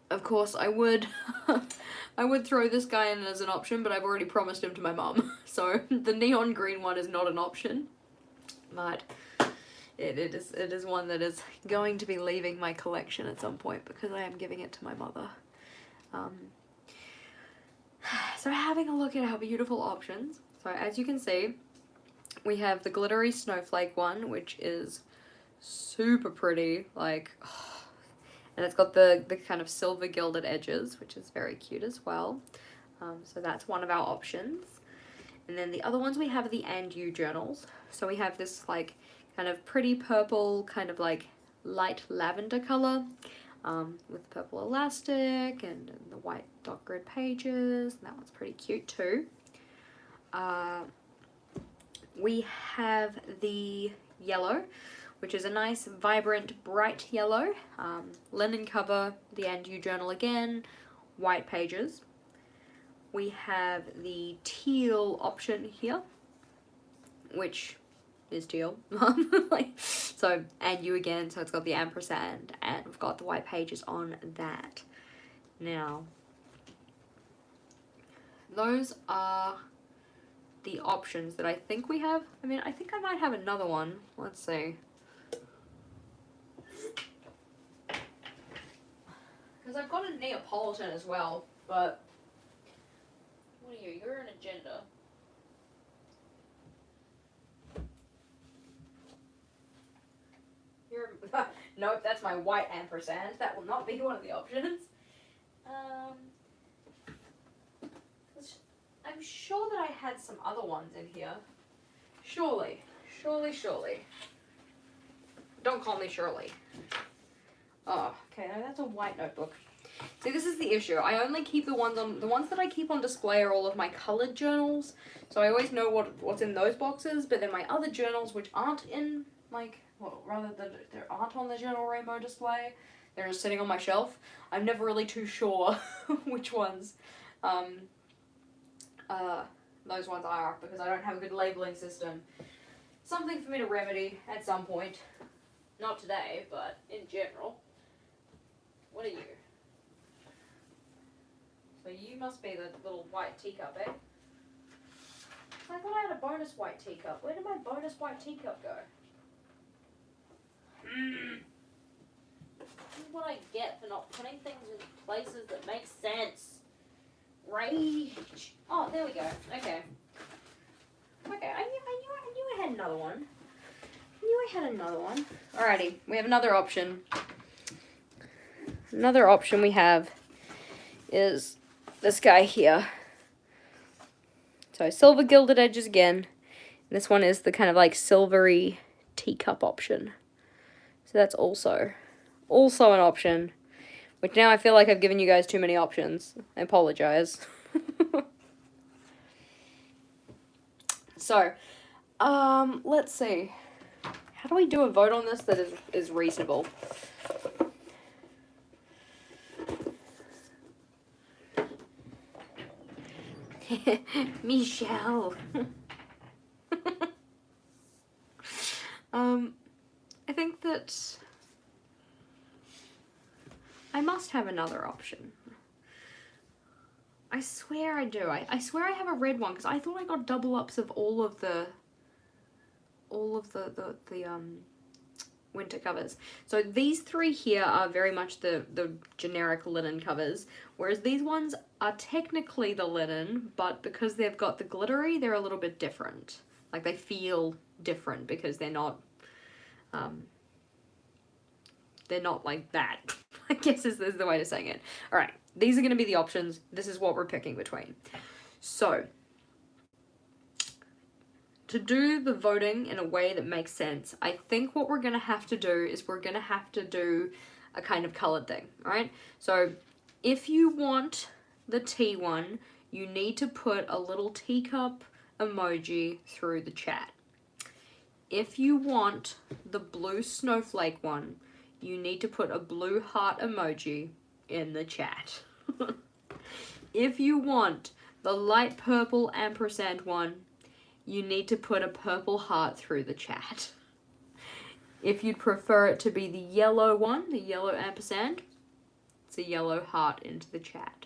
Of course, I would I would throw this guy in as an option, but I've already promised him to my mum. So the neon green one is not an option. But it is one that is going to be leaving my collection at some point because I am giving it to my mother. So having a look at our beautiful options. So as you can see, we have the glittery snowflake one, which is super pretty, like, and it's got the kind of silver gilded edges, which is very cute as well. So that's one of our options. And then the other ones we have are the And You journals. So we have this like kind of pretty purple, kind of like light lavender color, with purple elastic and the white dot grid pages. And that one's pretty cute too. We have the yellow, which is a nice, vibrant, bright yellow. Linen cover, the And You journal again, white pages. We have the teal option here, which is teal. So, And You again, so it's got the ampersand, and we've got the white pages on that. Now, those are the options that I think we have. I mean, I think I might have another one. Let's see. Because I've got a Neapolitan as well, but what are you? You're an agenda. You're nope, that's my white ampersand. That will not be one of the options. I'm sure that I had some other ones in here. Surely. Don't call me Shirley. Oh, okay, no, that's a white notebook. See, this is the issue. I only keep the ones that I keep on display are all of my colored journals. So I always know what's in those boxes, but then my other journals, which aren't in, like, well, rather than they aren't on the journal rainbow display, they're just sitting on my shelf. I'm never really too sure which ones, those ones are, because I don't have a good labeling system. Something for me to remedy at some point. Not today, but in general. What are you? So you must be the little white teacup, eh? I thought I had a bonus white teacup. Where did my bonus white teacup go? This is what I get for not putting things in places that make sense. Rage. Oh, there we go. Okay. Okay, I knew I had another one. Alrighty, we have another option. Another option we have is this guy here. So silver gilded edges again. This one is the kind of like silvery teacup option. So that's also an option. Which now I feel like I've given you guys too many options. I apologize. So, let's see. How do we do a vote on this that is reasonable? Michelle. I think that I must have another option. I swear I do. I swear I have a red one because I thought I got double ups of all of the winter covers. So these three here are very much the generic linen covers, whereas these ones are technically the linen, but because they've got the glittery, they're a little bit different. Like they feel different because they're not like that. I guess is the way of saying it. All right, these are going to be the options. This is what we're picking between. So to do the voting in a way that makes sense, I think what we're going to have to do is we're going to have to do a kind of colored thing, all right? So if you want the tea one, you need to put a little teacup emoji through the chat. If you want the blue snowflake one, you need to put a blue heart emoji in the chat. If you want the light purple ampersand one, you need to put a purple heart through the chat. If you'd prefer it to be the yellow one, the yellow ampersand, it's a yellow heart into the chat.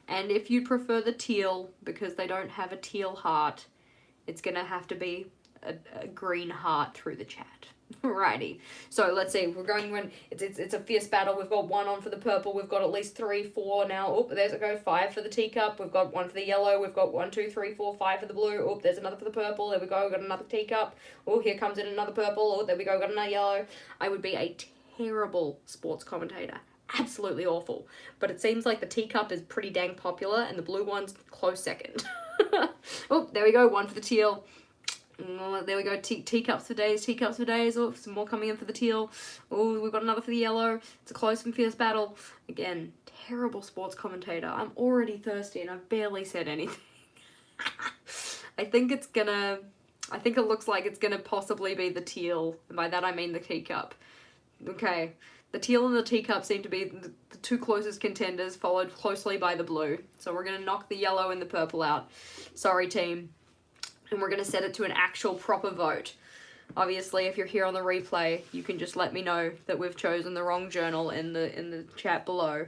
And if you'd prefer the teal, because they don't have a teal heart, it's gonna have to be a green heart through the chat. Alrighty. So let's see. We're going when it's a fierce battle. We've got 1 on for the purple. We've got at least 3, 4 now. Oh, there's it go. 5 for the teacup. We've got 1 for the yellow. We've got 1, 2, 3, 4, 5 for the blue. Oh, there's another for the purple. There we go. Got another teacup. Oh, here comes in another purple. Oh, there we go. Got another yellow. I would be a terrible sports commentator. Absolutely awful. But it seems like the teacup is pretty dang popular, and the blue one's close second. Oh, there we go. 1 for the teal. Oh, there we go. Teacups for days, teacups for days. Oh, some more coming in for the teal. Oh, we've got another for the yellow. It's a close and fierce battle. Again, terrible sports commentator. I'm already thirsty and I've barely said anything. I think it looks like it's gonna possibly be the teal. And by that I mean the teacup. Okay. The teal and the teacup seem to be the 2 closest contenders, followed closely by the blue. So we're gonna knock the yellow and the purple out. Sorry, team. And we're going to set it to an actual proper vote. Obviously, if you're here on the replay, you can just let me know that we've chosen the wrong journal in the chat below,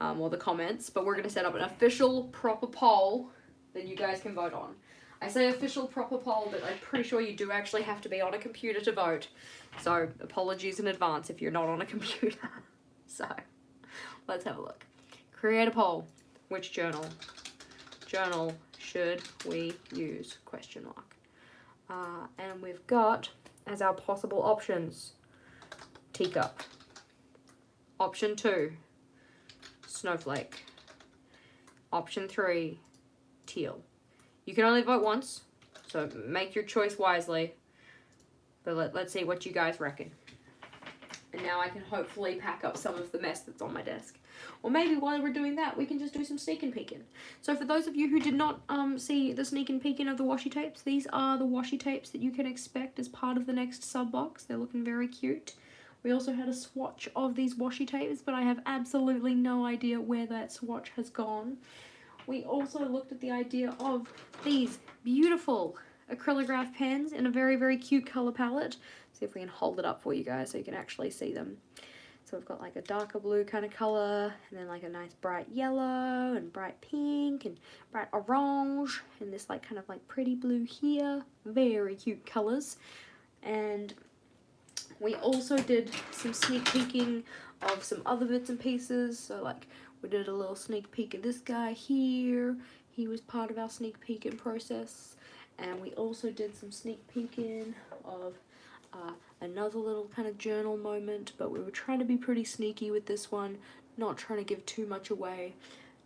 or the comments. But we're going to set up an official proper poll that you guys can vote on. I say official proper poll, but I'm pretty sure you do actually have to be on a computer to vote. So apologies in advance if you're not on a computer. So let's have a look. Create a poll. Which journal? Journal should we use? Question mark. And we've got as our possible options teacup. Option 2, snowflake. Option 3, teal. You can only vote once, so make your choice wisely. But let's see what you guys reckon. And now I can hopefully pack up some of the mess that's on my desk. Or maybe while we're doing that, we can just do some sneak and peeking. So for those of you who did not see the sneak and peeking of the washi tapes, these are the washi tapes that you can expect as part of the next sub box. They're looking very cute. We also had a swatch of these washi tapes, but I have absolutely no idea where that swatch has gone. We also looked at the idea of these beautiful acrylograph pens in a very, very cute color palette. See if we can hold it up for you guys so you can actually see them. So we've got like a darker blue kind of color, and then like a nice bright yellow, and bright pink, and bright orange, and this like kind of like pretty blue here. Very cute colors. And we also did some sneak peeking of some other bits and pieces. So like we did a little sneak peek of this guy here. He was part of our sneak peeking process. And we also did some sneak peeking of another little kind of journal moment, but we were trying to be pretty sneaky with this one, not trying to give too much away.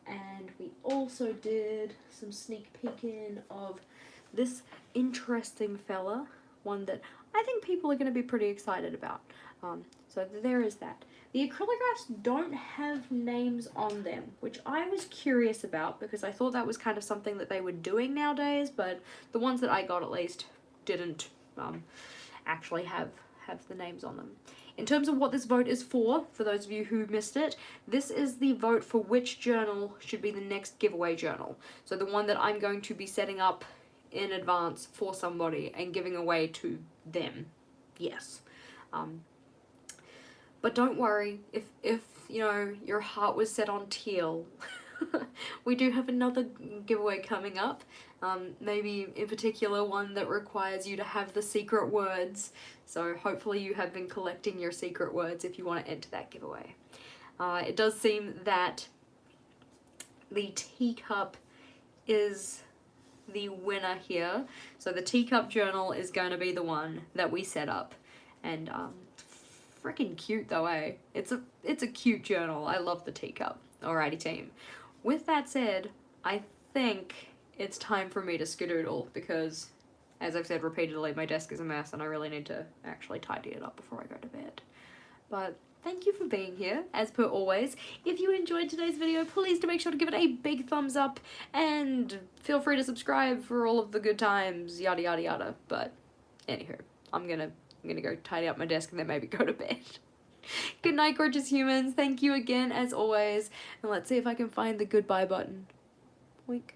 And we also did some sneak peeking of this interesting fella, one that I think people are going to be pretty excited about. So there is that. The acrylographs don't have names on them, which I was curious about because I thought that was kind of something that they were doing nowadays, but the ones that I got at least didn't actually have the names on them. In terms of what this vote is for those of you who missed it, this is the vote for which journal should be the next giveaway journal. So the one that I'm going to be setting up in advance for somebody and giving away to them. Yes. But don't worry, if you know your heart was set on teal, we do have another giveaway coming up. Maybe in particular one that requires you to have the secret words. So hopefully you have been collecting your secret words if you want to enter that giveaway. It does seem that the teacup is the winner here. So the teacup journal is going to be the one that we set up. And freaking cute though, eh? It's a cute journal. I love the teacup. Alrighty team. With that said, I think it's time for me to skedoodle because, as I've said repeatedly, my desk is a mess and I really need to actually tidy it up before I go to bed. But thank you for being here, as per always. If you enjoyed today's video, please do make sure to give it a big thumbs up and feel free to subscribe for all of the good times, yada yada yada. But anywho, I'm gonna go tidy up my desk and then maybe go to bed. Good night, gorgeous humans. Thank you again, as always. And let's see if I can find the goodbye button. Wink.